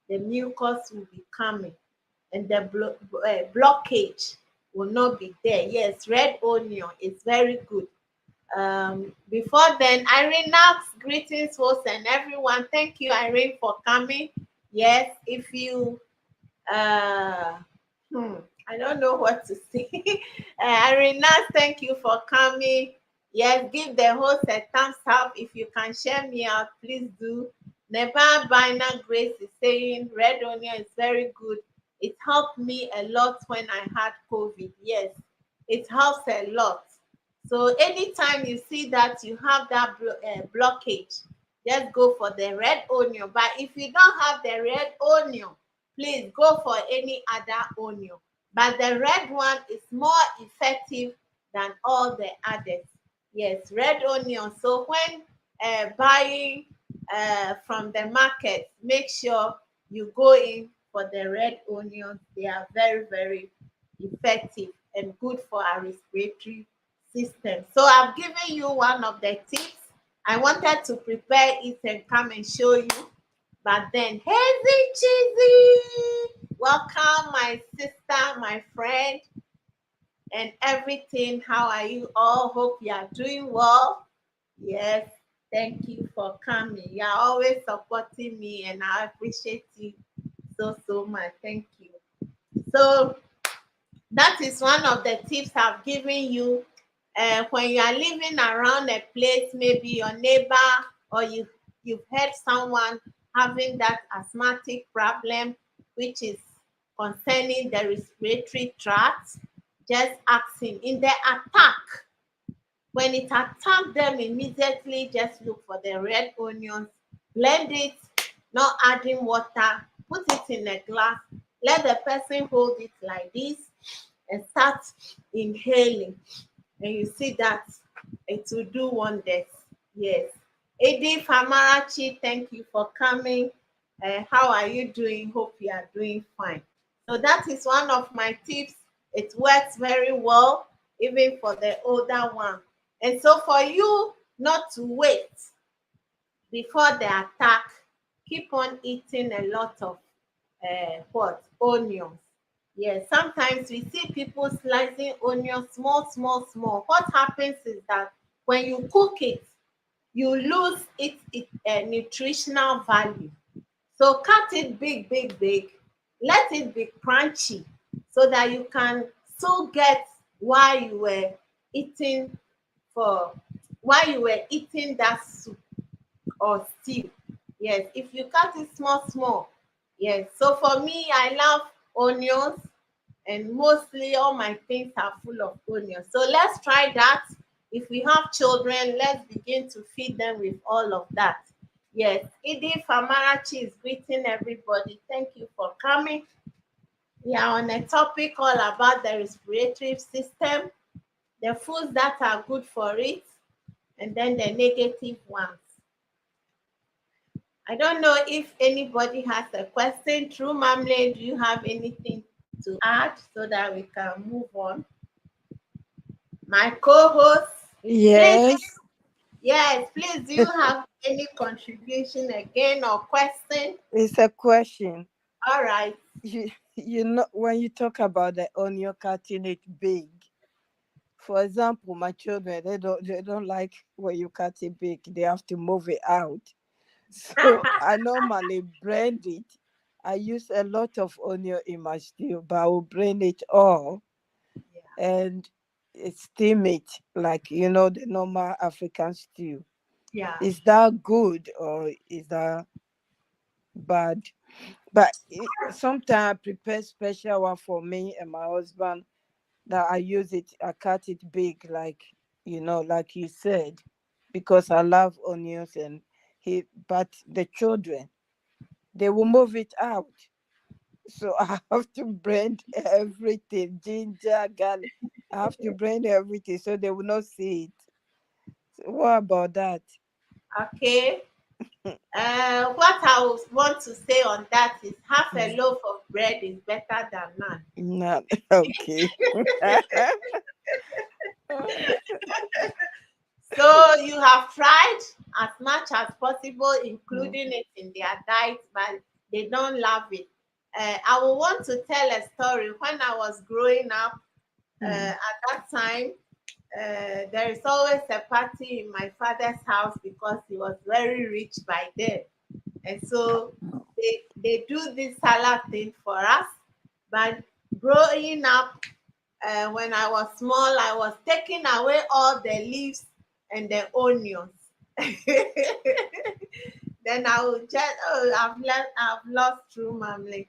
the mucus will be coming and the blockage will not be there. Yes, red onion is very good. Before then, Irene asks, greetings, host, and everyone. Thank you, Irene, for coming. Yes, if you uh hmm, I don't know what to say. Irina, thank you for coming. Yes, give the host a thumbs up. If you can share me out, please do. Never Bina Grace is saying red onion is very good. It helped me a lot when I had COVID. Yes, it helps a lot. So anytime you see that you have that blockage, just go for the red onion. But if you don't have the red onion, please go for any other onion. But the red one is more effective than all the others. Yes, red onion. So when buying from the market, make sure you go in for the red onions. They are very, very effective and good for our respiratory system. So I've given you one of the tips. I wanted to prepare it and come and show you. But then, Hazy Cheesy, welcome, my sister, my friend, and everything. How are you all? Hope you are doing well. Yes, thank you for coming. You are always supporting me, and I appreciate you so, so much. Thank you. So, that is one of the tips I've given you. When you are living around a place, maybe your neighbor or you've heard someone having that asthmatic problem, which is concerning the respiratory tract, just ask him. In the attack, when it attacks them immediately, just look for the red onions, blend it, not adding water, put it in a glass, let the person hold it like this and start inhaling. And you see that it will do wonders. Yes. Edith Amarachi, thank you for coming. How are you doing? Hope you are doing fine. So that is one of my tips. It works very well, even for the older one. And so for you not to wait before the attack, keep on eating a lot of onions. Yes, sometimes we see people slicing onions small, small, small. What happens is that when you cook it, you lose its nutritional value. So cut it big, big, big. Let it be crunchy so that you can still get while you were eating for while you were eating that soup or stew. Yes, if you cut it small, small. Yes. So for me, I love onions, and mostly all my things are full of onions. So let's try that. If we have children, let's begin to feed them with all of that. Yes, Edith Amarachi is greeting everybody. Thank you for coming. We are on a topic all about the respiratory system, the foods that are good for it, and then the negative ones. I don't know if anybody has a question. True Marmalade, do you have anything to add so that we can move on? My co-host, please, Yes, yes, please, do you have any contribution again or question? it's a question. All right. You know, when you talk about the onion cutting it big, for example, my children they don't like when you cut it big. They have to move it out. So I normally blend it. I use a lot of onion in my stew, but I will blend it all and steam it like the normal African stew. Yeah. Is that good or is that bad? But sometimes I prepare special one for me and my husband that I use it. I cut it big, like like you said, because I love onions and he. But the children, they will move it out. So I have to blend everything, ginger, garlic. I have to blend everything so they will not see it. So what about that? Okay. What I would want to say on that is half a Mm. loaf of bread is better than none. Not okay. So you have tried as much as possible, Mm, including it in their diet, but they don't love it. I will want to tell a story. When I was growing up, mm, at that time, there is always a party in my father's house because he was very rich by then. And so they do this salad thing for us. But growing up, when I was small, I was taking away all the leaves and the onions. Then I would just, oh, I've lost True Mamley.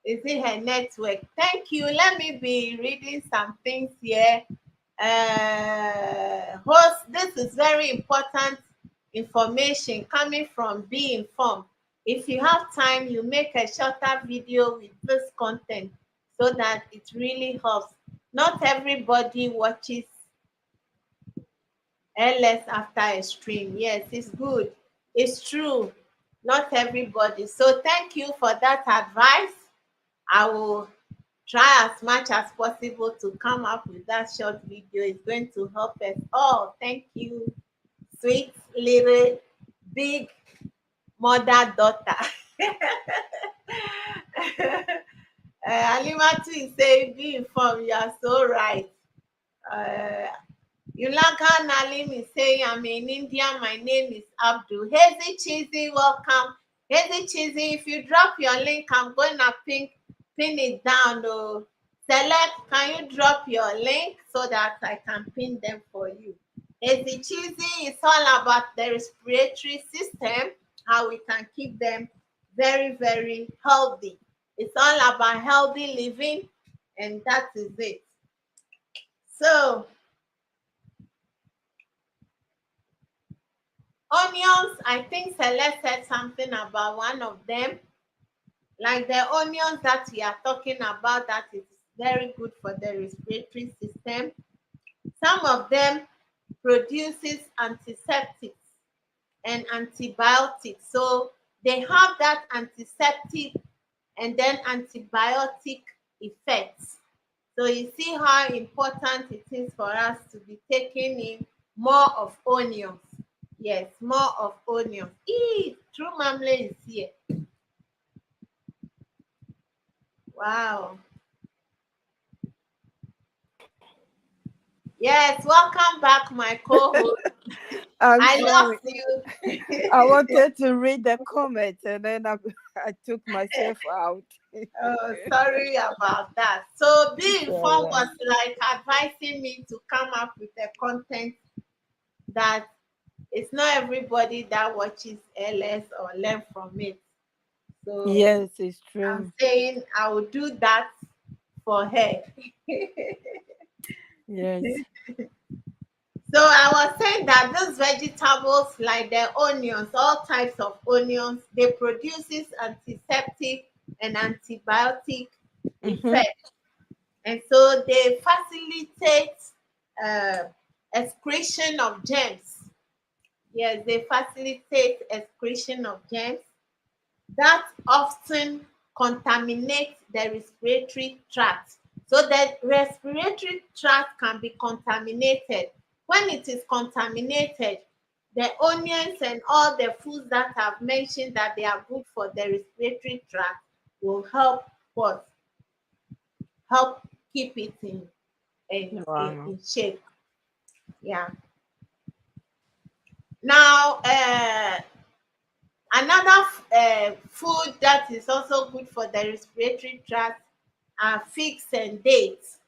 Is it her network? Thank you. Let me be reading some things here. Host, this is very important information coming from Be Informed. If you have time, you make a shorter video with this content so that it really helps. Not everybody watches LS after a stream. Yes, it's good. It's true. Not everybody. So thank you for that advice. I will try as much as possible to come up with that short video. It's going to help us all. Thank you, sweet little big mother daughter. Alimatu is saying, be informed. You are so right. Uh, Yulaka Nalim is saying, I'm in India. My name is Abdul. Hazy Cheesy, welcome. Hazy Cheesy, if you drop your link, I'm going to pin it down. Oh. Select, can you drop your link so that I can pin them for you? Hazy Cheesy is all about the respiratory system, how we can keep them very, very healthy. It's all about healthy living, and that is it. So, onions, I think Celeste said something about one of them, like the onions that we are talking about, that is very good for the respiratory system. Some of them produces antiseptics and antibiotics. So they have that antiseptic and then antibiotic effects. So you see how important it is for us to be taking in more of onions. Yes, more of onions. True Mamle is here. Wow. Yes, welcome back, my co-host. I'm I sorry. lost you. I wanted to read the comments and then I took myself out. Oh, sorry about that. So Be It's all Informed was right. like advising me to come up with a content that it's not everybody that watches LS or learn from it. So Yes, it's I'm true. saying I will do that for her. Yes. So I was saying that these vegetables, like the onions, all types of onions, they produces antiseptic and antibiotic Mm-hmm. effect, and so they facilitate uh, excretion of germs. Yes, they facilitate excretion of germs that often contaminate the respiratory tract. So the respiratory tract can be contaminated. When it is contaminated, the onions and all the foods that I've mentioned that they are good for the respiratory tract will help what? Help keep it Wow. in shape. Yeah. Now, another food that is also good for the respiratory tract are figs and dates.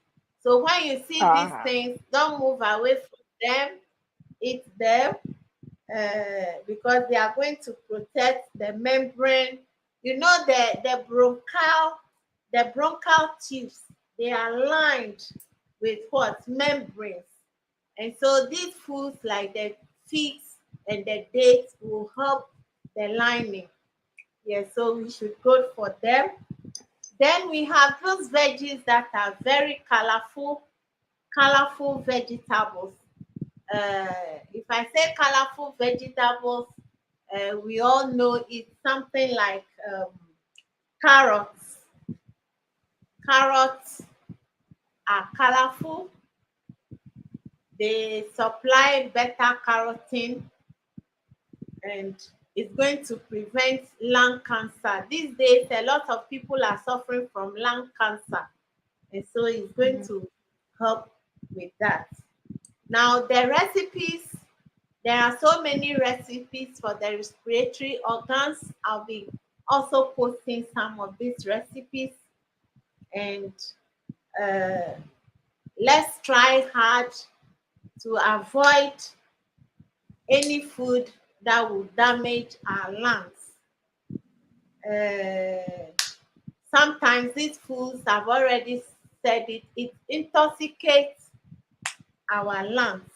So when you see these Ah. things, don't move away from them, eat them, because they are going to protect the membrane. You know the bronchial tubes, they are lined with what? Membranes. And so these foods like the figs and the dates will help the lining. Yeah, so we should go for them. Then we have those veggies that are very colorful vegetables. If I say colorful vegetables, we all know it's something like carrots. Carrots are colorful. They supply beta carotene and it's going to prevent lung cancer. These days, a lot of people are suffering from lung cancer, and so it's going Mhm. to help with that. Now, the recipes, there are so many recipes for the respiratory organs. I'll be also posting some of these recipes, and uh, let's try hard to avoid any food that will damage our lungs. Uh, Sometimes these foods, I've already said it, it intoxicates our lungs.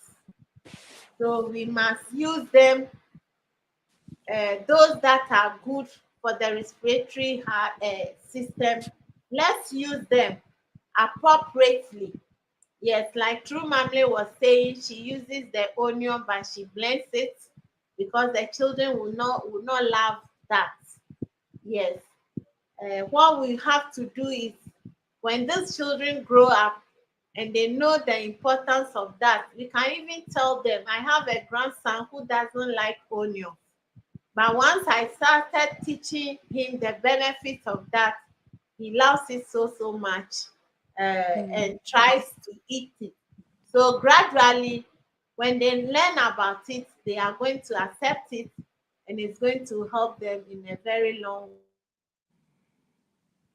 So we must use them, those that are good for the respiratory system. Let's use them appropriately. Yes, like True Mamle was saying, she uses the onion, but she blends it because the children will not love that. Yes, what we have to do is when these children grow up and they know the importance of that, we can even tell them. I have a grandson who doesn't like onion, but once I started teaching him the benefits of that, he loves it so much, Mm. and tries to eat it. So gradually, when they learn about it, they are going to accept it, and it's going to help them in a very long way.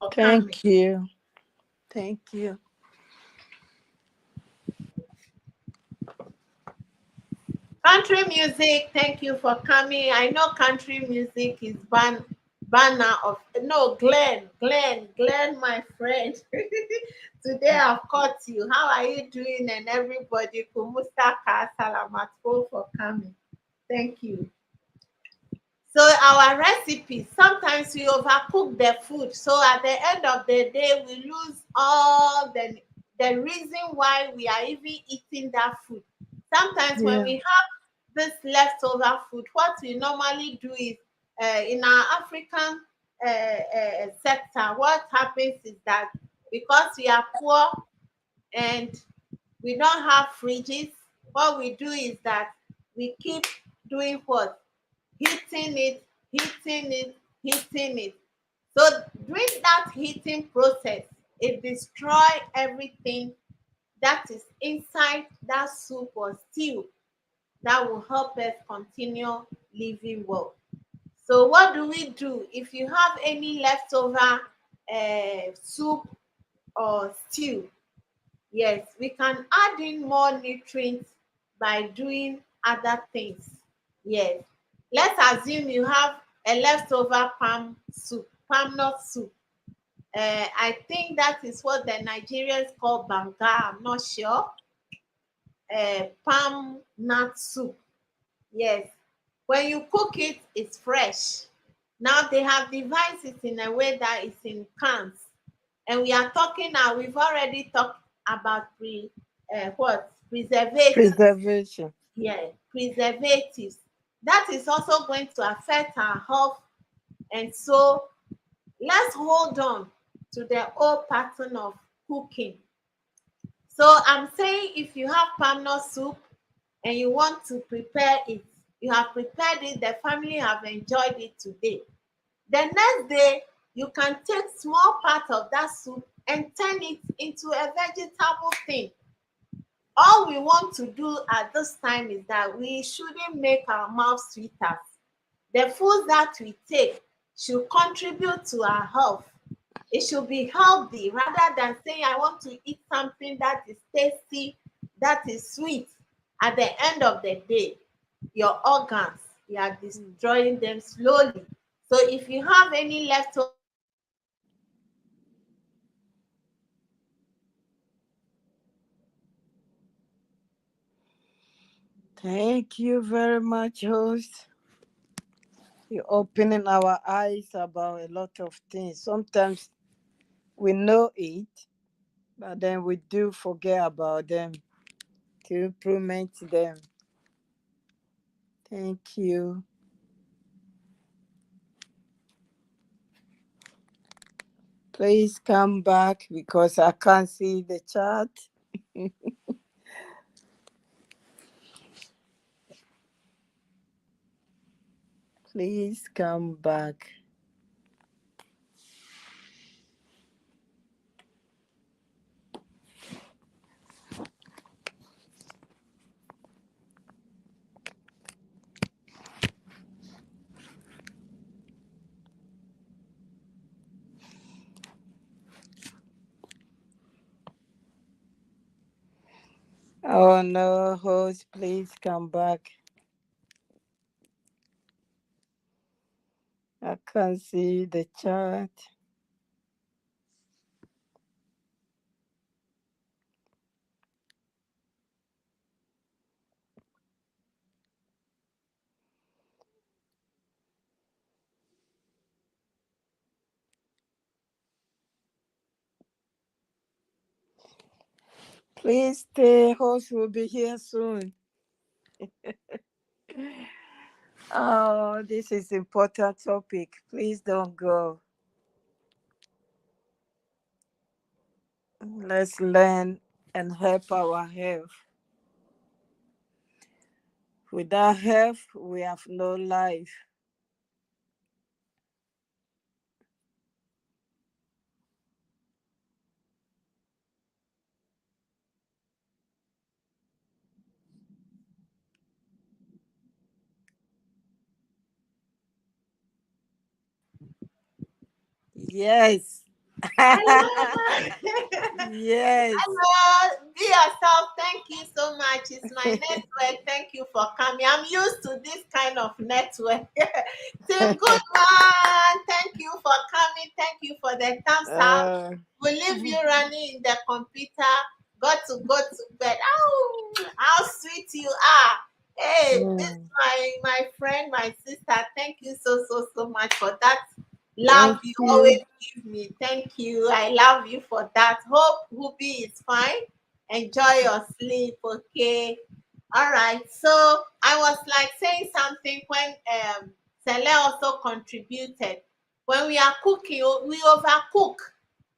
Thank you for coming. Thank you. Thank you. Country music, thank you for coming. I know country music is banner of no Glenn, my friend. Today I've caught you. How are you doing? And everybody, Kumustaka Salamat for coming. Thank you. So our recipes, sometimes we overcook the food. So at the end of the day, we lose all the reason why we are even eating that food. Sometimes when Yeah. we have this leftover food, what we normally do is in our African sector, what happens is that because we are poor and we don't have fridges, what we do is that we keep doing what? Heating it, heating it, heating it. So during that heating process, it destroy everything that is inside that soup or stew that will help us continue living well. So what do we do if you have any leftover soup or stew? Yes, we can add in more nutrients by doing other things. Yes. Let's assume you have a leftover palm nut soup. I think that is what the Nigerians call banga. I'm not sure. Palm nut soup. Yes. When you cook it, it's fresh. Now they have devised it in a way that it's in cans. And we are talking now, we've already talked about preservatives. Preservation. Yeah, preservatives. That is also going to affect our health. And so let's hold on to the old pattern of cooking. So I'm saying if you have palm nut soup and you want to prepare it, you have prepared it, the family have enjoyed it today. The next day, you can take small part of that soup and turn it into a vegetable thing. All we want to do at this time is that we shouldn't make our mouth sweeter. The foods that we take should contribute to our health. It should be healthy rather than saying, I want to eat something that is tasty, that is sweet. At the end of the day, your organs, you are destroying them slowly. So if you have any leftover, Thank you very much, host. You're opening our eyes about a lot of things. Sometimes we know it, but then we do forget about them to implement them. Thank you. Please come back because I can't see the chat. Please come back. Oh no, host, please come back. I can't see the chat. Please stay, host will be here soon. Oh, this is important topic. Please don't go. Let's learn and help our health. Without health, we have no life. Yes. Yes. hello, be yourself. Thank you so much. It's my network. Thank you for coming. I'm used to this kind of network. Tim Goodman, thank you for coming. Thank you for the thumbs up. Uh, We leave you running in the computer. Got to go to bed. Oh, how sweet you are. Hey, this is mm, my friend, my sister. Thank you so much for that love thank you always you. give me. Thank you. I love you for that. Hope Ruby is fine. Enjoy your sleep, okay? All right. So I was like saying something when Sele also contributed. When we are cooking, we overcook,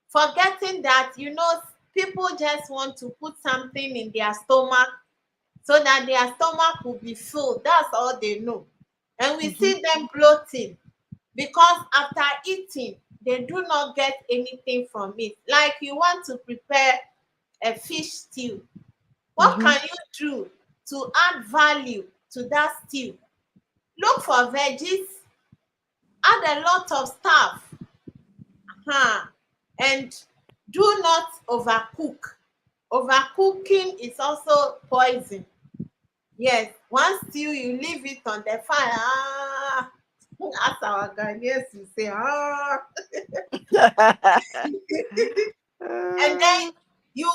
forgetting that people just want to put something in their stomach so that their stomach will be full. That's all they know. And we Mhm, see them bloating because after eating, they do not get anything from it. Like you want to prepare a fish stew. What mhm, can you do to add value to that stew? Look for veggies, add a lot of stuff, and do not overcook. Overcooking is also poison. Yes, one stew you leave it on the fire. As our Ghanaians will say, and then you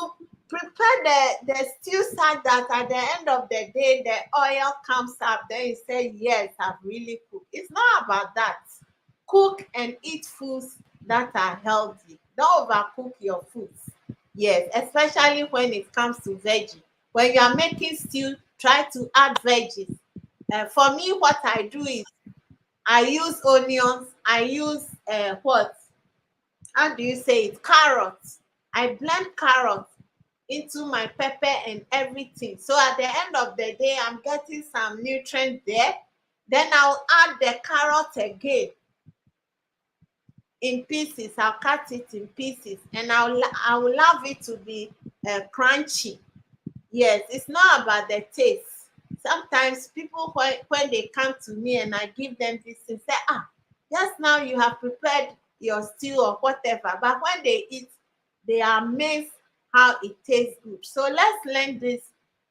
prepare the stew such that at the end of the day the oil comes up. Then you say, yes, I've really cooked. It's not about that. Cook and eat foods that are healthy. Don't overcook your foods. Yes, especially when it comes to veggie. When you are making stew, try to add veggies. For me, what I do is I use onions. I use what? How do you say it? Carrots. I blend carrots into my pepper and everything. So at the end of the day, I'm getting some nutrient there. Then I'll add the carrot again in pieces. I'll cut it in pieces, and I will love it to be crunchy. Yes, it's not about the taste. Sometimes people, when they come to me and I give them this and say, just now you have prepared your stew or whatever. But when they eat, they are amazed how it tastes good. So let's learn this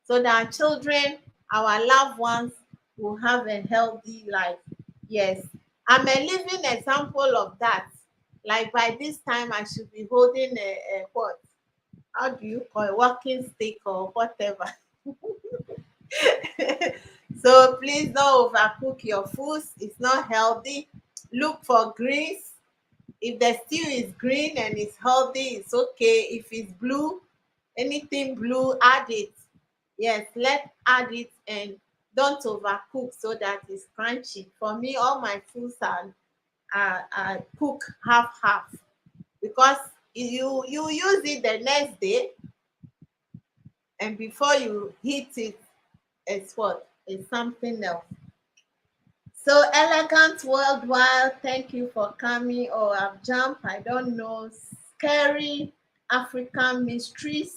so that our children, our loved ones will have a healthy life. Yes, I'm a living example of that. Like by this time, I should be holding a what? How do you call it? Walking stick or whatever. So please don't overcook your foods. It's not healthy. Look for greens. If the stew is green and it's healthy, it's okay. If it's blue, anything blue, add it. Yes, let's add it and don't overcook so that it's crunchy. For me, all my foods are cook half half, because you use it the next day, and before you heat it, it's what? It's something else. So elegant worldwide, thank you for coming. Oh, I've jumped. I don't know. Scary African mysteries.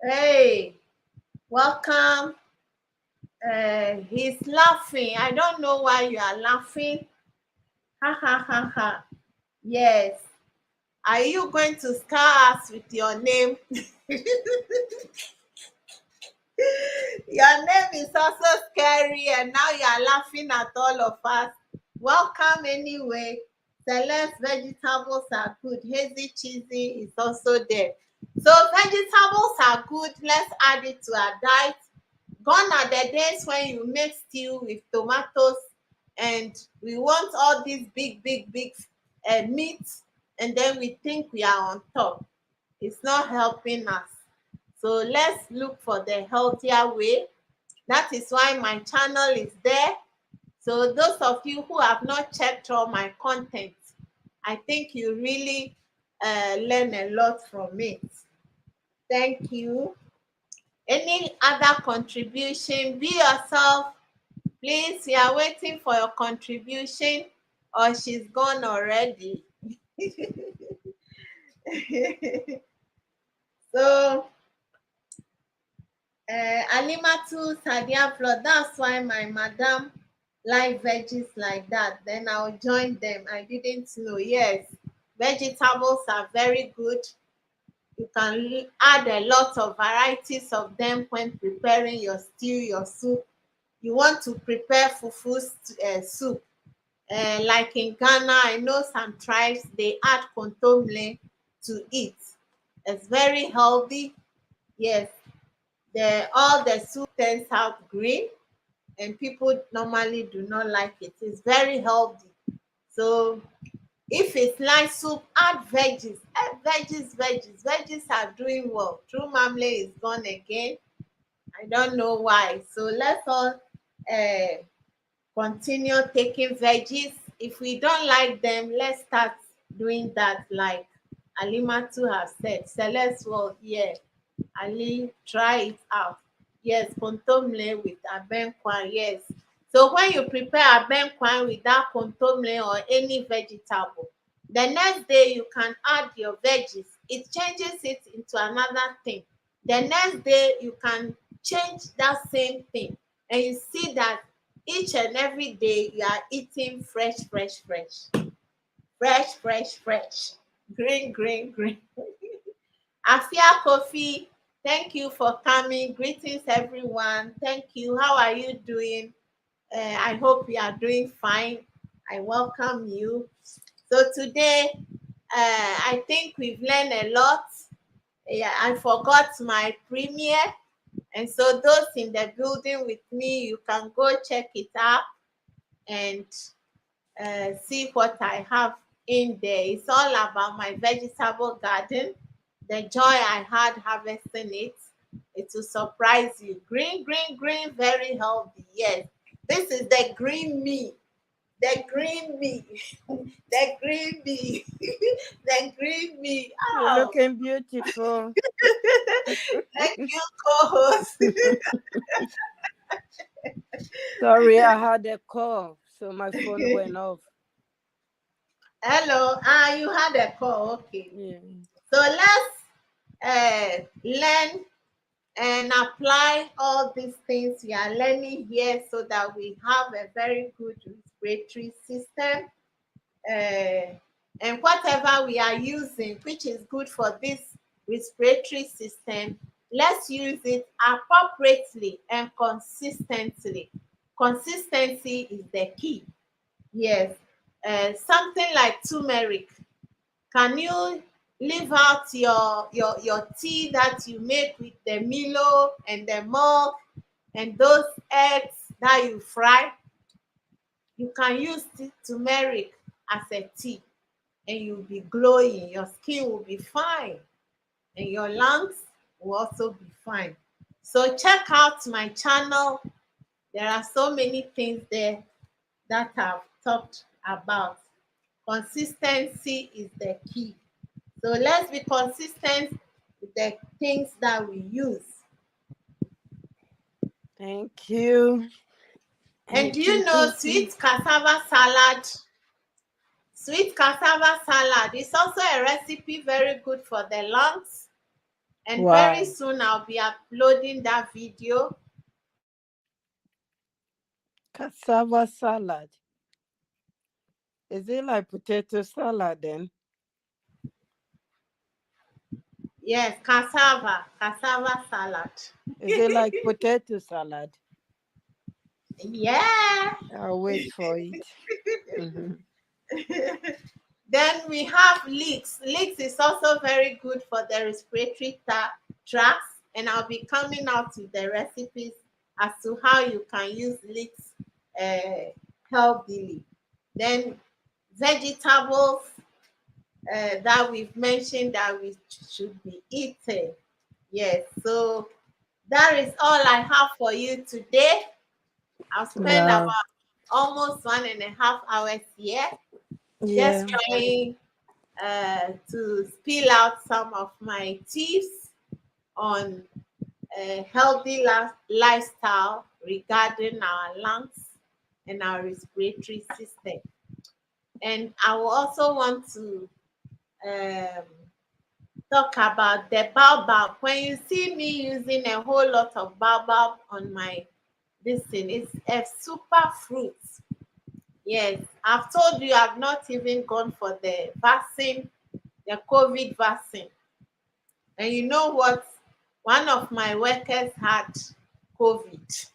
Hey, welcome. He's laughing. I don't know why you are laughing. Ha ha ha ha. Yes. Are you going to scar us with your name? Your name is also scary, and now you are laughing at all of us. Welcome anyway. Celeste, vegetables are good. Hazy cheesy is also there. So vegetables are good. Let's add it to our diet. Gone are the days when you make stew with tomatoes and we want all these big meat, and then we think we are on top. It's not helping us. So let's look for the healthier way. That is why my channel is there. So those of you who have not checked all my content, I think you really learn a lot from it. Thank you. Any other contribution? Be yourself. Please, we are waiting for your contribution, or she's gone already. So Alimatu Sadia Flood, that's why my madam like veggies like that. Then I'll join them. I didn't know. Yes, vegetables are very good. You can add a lot of varieties of them when preparing your stew, your soup. You want to prepare fufu soup. Like in Ghana, I know some tribes, they add kontomle to it. It's very healthy. Yes, all the soup turns out green, and people normally do not like it. It's very healthy. So if it's like soup, add veggies. Add veggies. Veggies are doing well. True Mamle is gone again. I don't know why. So let's all continue taking veggies. If we don't like them, let's start doing that, like Alimatu has said. Celeste will, yeah. Ali, try it out. Yes, kontomle with abenkwan, yes. So when you prepare abenkwan with that kontomle or any vegetable, the next day you can add your veggies. It changes it into another thing. The next day you can change that same thing, and you see that each and every day you are eating fresh. Green. Afia Kofi, thank you for coming. Greetings, everyone. Thank you. How are you doing? I hope you are doing fine. I welcome you. So today, I think we've learned a lot. Yeah, I forgot my premiere. And so those in the building with me, you can go check it out and see what I have in there. It's all about my vegetable garden, the joy I had harvesting it. It will surprise you. Green, very healthy. Yes. This is the green me. The green me. The green me. The green me. You're Oh, looking beautiful. thank you, co-host. Sorry, I had a call, so my phone went off. Hello. You had a call. Okay. Yeah. So let's learn and apply all these things we are learning here so that we have a very good respiratory system. And whatever we are using, which is good for this respiratory system, let's use it appropriately and consistently. Consistency is the key. Yes. Something like turmeric. Can you leave out your tea that you make with the Milo and the milk and those eggs that you fry? You can use turmeric as a tea and you'll be glowing. Your skin will be fine and your lungs will also be fine. So check out my channel. There are so many things there that I've talked about. Consistency is the key. So let's be consistent with the things that we use. Thank you. And do Thank you. you know Thank you. sweet cassava salad? Sweet cassava salad is also a recipe very good for the lungs. And very Wow. soon I'll be uploading that video. Cassava salad. Is it like potato salad then? Yes, cassava salad. Is it like potato salad? Yeah. I'll wait for it. Mhm. Then we have leeks. Leeks is also very good for the respiratory tracts, and I'll be coming out with the recipes as to how you can use leeks uh, healthily. Then vegetables that we've mentioned that we should be eating. Yes, so that is all I have for you today. I've spent about Wow. almost 1.5 hours here just Yeah. trying to spill out some of my tips on a healthy lifestyle regarding our lungs and our respiratory system. And I will also want to um, talk about the baobab. When you see me using a whole lot of baobab on my this thing, it's a super fruit. Yes, I've told you I've not even gone for the vaccine, the COVID vaccine. And you know what? One of my workers had COVID.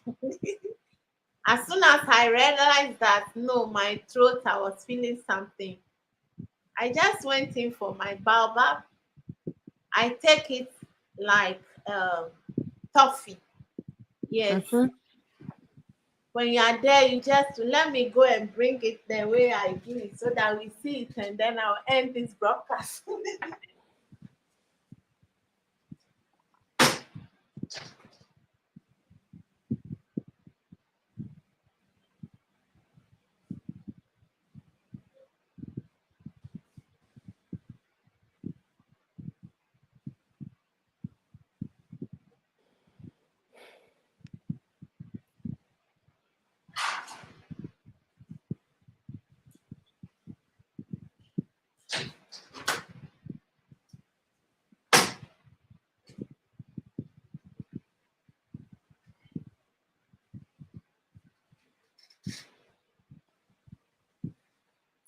As soon as I realized that no, my throat, I was feeling something, I just went in for my baobab. I take it like toffee. Yes. Mm-hmm. When you are there, you just let me go and bring it the way I do it so that we see it and then I'll end this broadcast.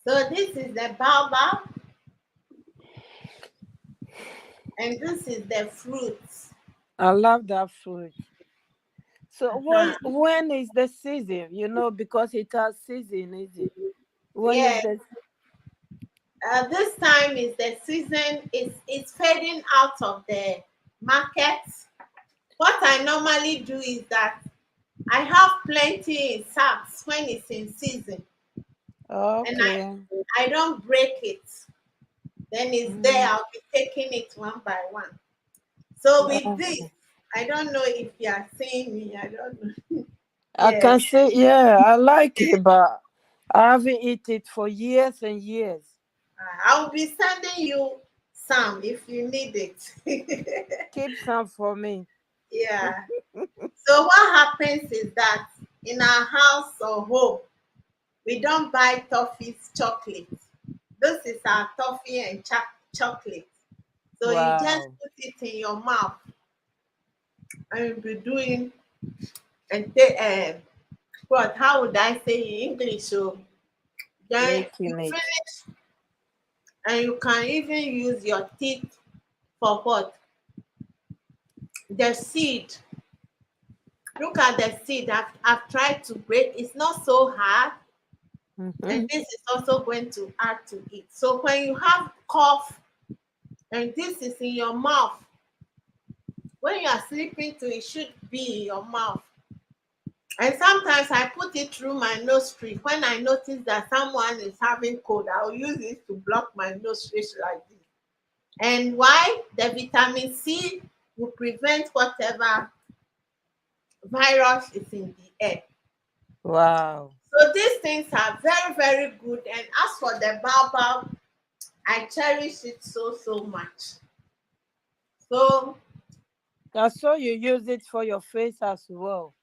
So this is the baobab and this is the fruit. I love that fruit. So Uh-huh. when is the season? Because it has season, is it? When is Yes, the this time is the season. It's fading out of the market. What I normally do is that I have plenty in sacks when it's in season, and okay? I don't break it. Then it's there. Mm, I'll be taking it one by one. So with this, okay. I don't know if you are seeing me. I don't know. I Yes. can say, yeah, I like it, but I haven't eaten it for years and years. I'll be sending you some if you need it. Keep some for me. Yeah. So what happens is that in our house or home, we don't buy toffees chocolate. This is our toffee and chocolate. So you just Wow. put it in your mouth and you'll be doing and take what? How would I say in English? So then you Licking it. finish and you can even use your teeth for what? The seed. Look at the seed. I've tried to break. It's not so hard, and Mm-hmm. this is also going to add to it. So when you have cough and this is in your mouth, when you are sleeping too, it should be in your mouth. And sometimes I put it through my nostril. When I notice that someone is having cold, I'll use it to block my nostrils like this. And why? The vitamin C will prevent whatever virus is in the air. Wow. So these things are very, very good. And as for the baobab, I cherish it so, so much. So I saw you use it for your face as well.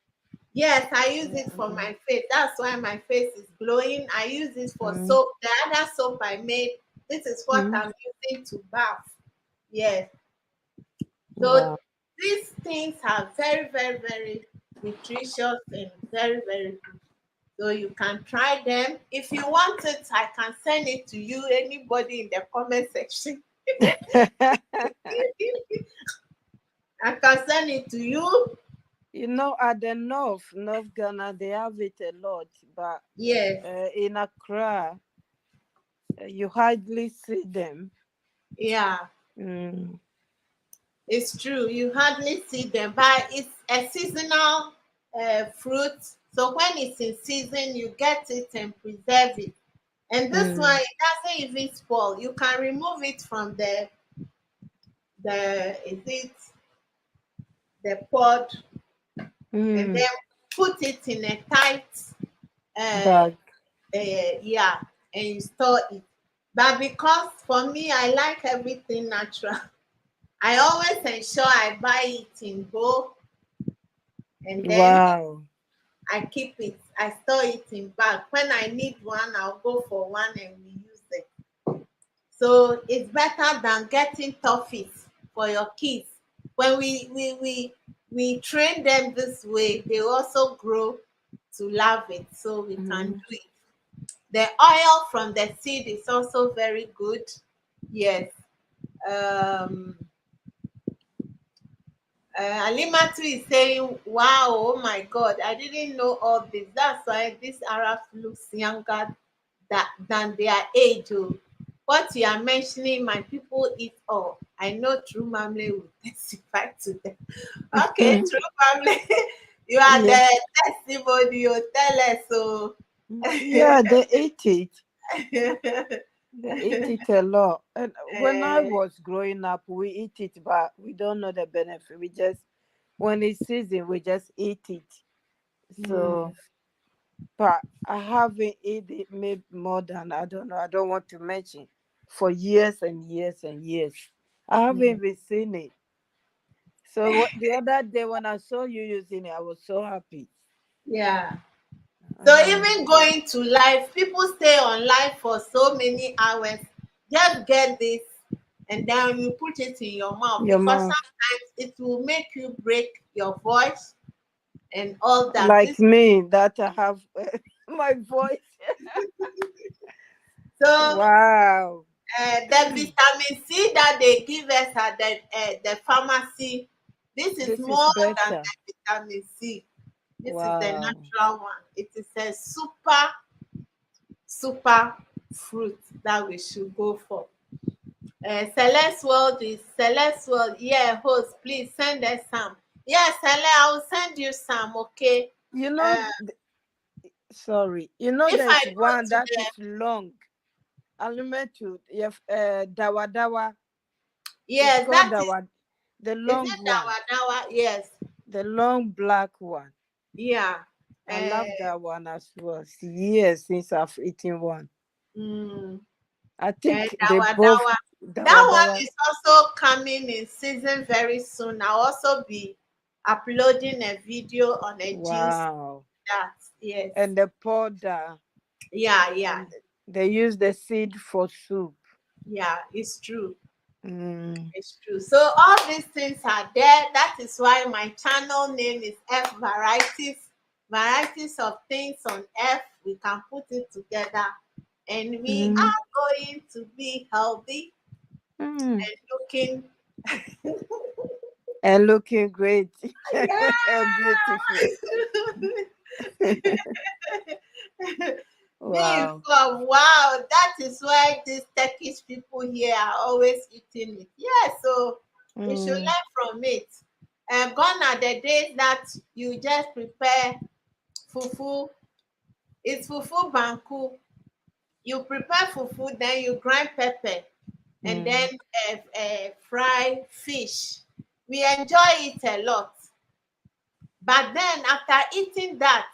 yes, I use it for Mm-hmm. my face. That's why my face is glowing. I use it for Mm-hmm. soap. The other soap I made, this is what I'm using to bath. Yes. So Wow. these things are very, very, very nutritious and very, very good. So you can try them. If you want it, I can send it to you. Anybody in the comment section, I can send it to you. At the North Ghana, they have it a lot, but Yes, in Accra, you hardly see them. yeah, Mm. it's true. You hardly see them, but it's a seasonal fruit. So when it's in season, you get it and preserve it. And this one, Mm. it doesn't even spoil. You can remove it from the is it the pod and Mm. then put it in a tight uh, Bag. yeah, and you store it. But because for me, I like everything natural, I always ensure I buy it in bulk and then Wow. I keep it. I store it in bag. When I need one, I'll go for one and we use it. So it's better than getting toffees for your kids. When we train them this way, they also grow to love it. So we can Mm. do it. The oil from the seed is also very good. Yes. Um, Alimatu is saying, wow, oh my God, I didn't know all this. That's why these Arabs looks younger than their age. Oh. What you are mentioning, my people eat all. I know True Mamle will testify to them. Okay, True Mamle, you are Yeah. the testimony. You tell us so. Yeah, they eat it. They eat it a lot. And when I Eh, was growing up, we eat it, but we don't know the benefit. We just, when it's season, we just eat it. mm, So, but I haven't eaten it maybe more than, I don't know, I don't want to mention, for years and years and years. I haven't mm. even seen it. So the other day when I saw you using it, I was so happy. Yeah. So Uh-huh. even going to live, people stay on live for so many hours. Just get this and then you put it in your mouth Your because mouth. sometimes it will make you break your voice and all that. Like This me, that I have my voice. so Wow. the vitamin C that they give us at the pharmacy, this is This is more than better. the vitamin C. This is the Wow. natural one. It is a super super fruit that we should go for. Celeste World is Celeste World. Yeah, host, please send us some. Yeah, Celeste, I will send you some, okay? You know, Uh, sorry. if I There's go one to that the, is long. Alimentu. Dawa dawa. It's yes, called that dawa. The is long it one. dawa dawa? Yes, The long black one. yeah. I Uh, love that one as well. It's years since I've eaten one. mm, I and think they both that dawa one dawa. is also coming in season very soon. I'll also be uploading a video on a juice Wow. that. Yes. And the powder, Yeah, yeah, and they use the seed for soup. yeah. It's true. Mm. It's true. So all these things are there. That is why my channel name is F Varieties. Varieties of things on F. We can put it together, and we Mm. are going to be healthy Mm. and looking. And looking great. Yeah. And beautiful. Being Wow. from, wow, that is why these Turkish people here are always eating it. Yeah, so we should Mm. learn from it. Gone are the days that you just prepare fufu. It's fufu banku. You prepare fufu, then you grind pepper, and then Mm. fry fish. We enjoy it a lot. But then after eating that,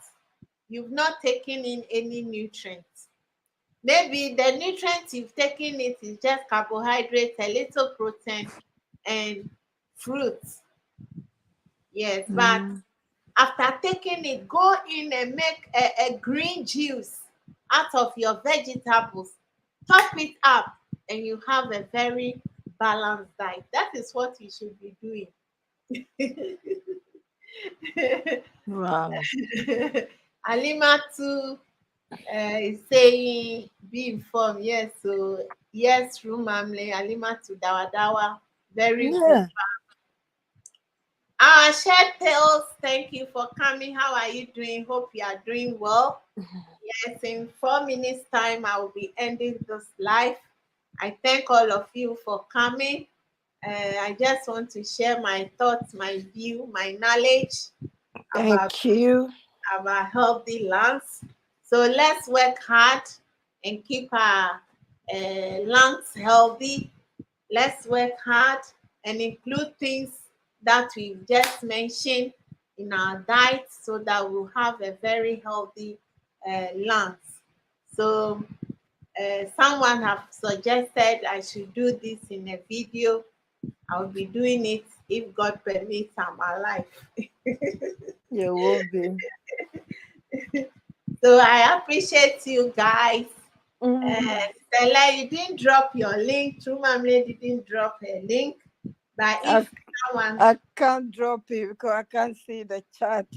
you've not taken in any nutrients. Maybe the nutrients you've taken it is just carbohydrates, a little protein, and fruits. Yes, but Mm. after taking it, go in and make a green juice out of your vegetables. Top it up, and you have a very balanced diet. That is what you should be doing. Wow. Alima too is saying, be informed. Yes, so yes, Rumamle, Alima to Dawa Dawa. Very good. Yeah. Shared Tales, thank you for coming. How are you doing? Hope you are doing well. Yes, in 4 minutes' time, I will be ending this live. I thank all of you for coming. I just want to share my thoughts, my view, my knowledge about Thank you. healthy lungs. So let's work hard and keep our lungs healthy. Let's work hard and include things that we've just mentioned in our diet so that we'll have a very healthy lungs. So someone have suggested I should do this in a video. I'll be doing it if God permits I'm alive. You will be. So I appreciate you guys. Mm. Stella, you didn't drop your link. True Mamle didn't drop her link. But I, if someone, I can't drop it because I can't see the chat.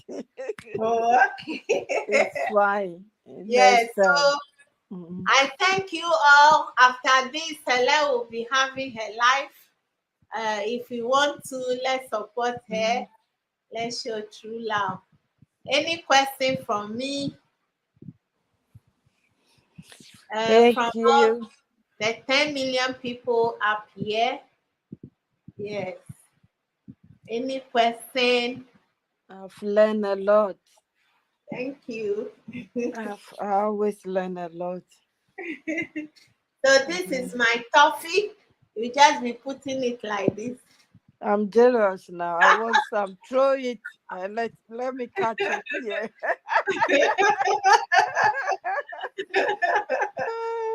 oh, okay. It's fine. Yes, Next time. so Mm. I thank you all. After this, Stella will be having her live. If you want to, let's support her. Mm. Let's show true love. Any question from me? Thank From all you. the 10 million people up here? Yes. Any question? I've learned a lot. Thank you. I always learn a lot. So this is Mm. my toffee. You just be putting it like this. I'm jealous now. I want some. Throw it. Let me catch it here.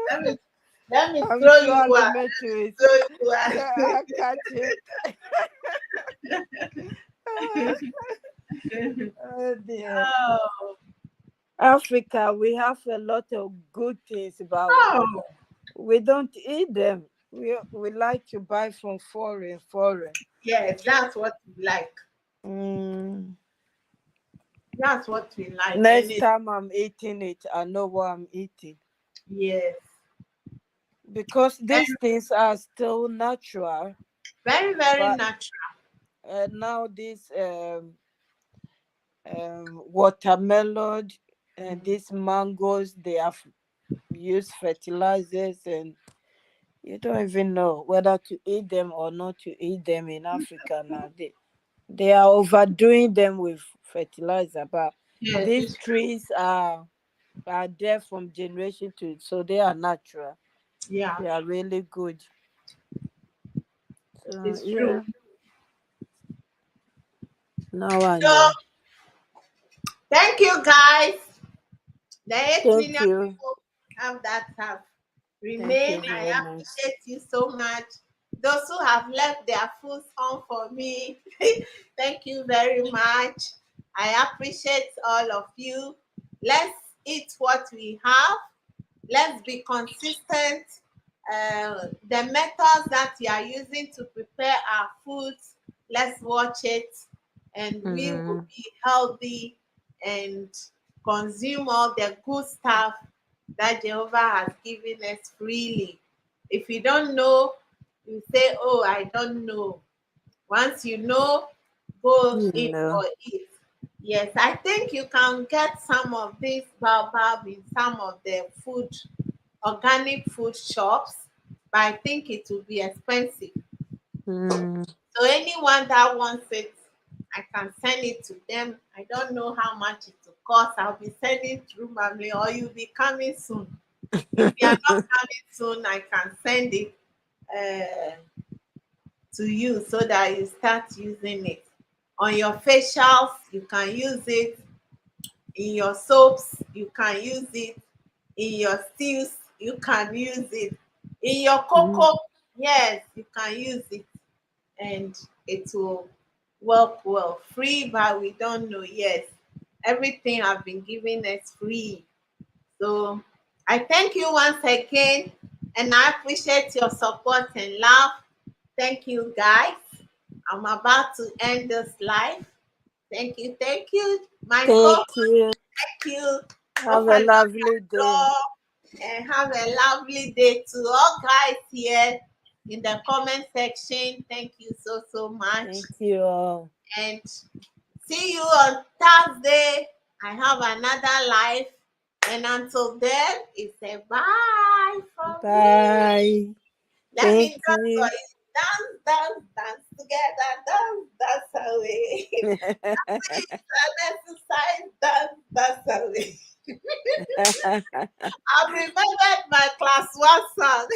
Let me let me I'm throw so you one. animated. Throw you Yeah, one. I'll catch it. Oh dear. Oh, Africa, we have a lot of good things, but oh, we don't eat them. We like to buy from foreign. yes, that's what we like. Mm. That's what we like. And Next it, time I'm eating it, I know what I'm eating yes, because and these things are still natural. very, very But natural. now these watermelon and Mm. these mangoes, they have used fertilizers, and you don't even know whether to eat them or not to eat them in Africa now. They are overdoing them with fertilizer, but Yes, these it's true. trees are there from generation to, so they are natural. Yeah, They are really good. So it's true. yeah, now I So know. Thank you, guys. The 8 Thank million you. people have Thank you remained. I very much. appreciate you so much. Those who have left their foods on for me, thank you very much. I appreciate all of you. Let's eat what we have. Let's be consistent. The methods that you are using to prepare our foods, let's watch it, and we will Mhm. be healthy and consume all the good stuff that Jehovah has given us freely. If you don't know, you say, "Oh, I don't know." Once you know, go You in know. for it. Yes, I think you can get some of this baobab in some of the organic food shops, but I think it will be expensive. Mm. So anyone that wants it, I can send it to them. I don't know how much it will cost. I'll be sending through Mamley, or you'll be coming soon. If you are not coming soon, I can send it uh, to you so that you start using it. On your facials, you can use it. In your soaps, you can use it. In your stews, you can use it. In your Mm. cocoa, yes, you can use it. And it will work well. Free, but we don't know. Yes, everything I've been giving is free. So I thank you once again, and I appreciate your support and love. Thank you, guys. I'm about to end this live. Thank you, Thank Michael. you. Thank you. Have a Open up lovely your day. door and have a lovely day to all guys here in the comment section. Thank you so much. Thank you all. And see you on Thursday. I have another live. And until then, it's a bye from me. Bye. Let me Thank dance for you. you. Dance together. Dance away. An exercise, dance away. I've remembered my class one song.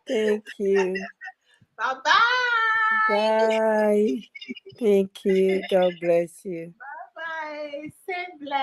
Thank you. Bye bye. Bye. Thank you. God bless you. Bye bye. Send bless.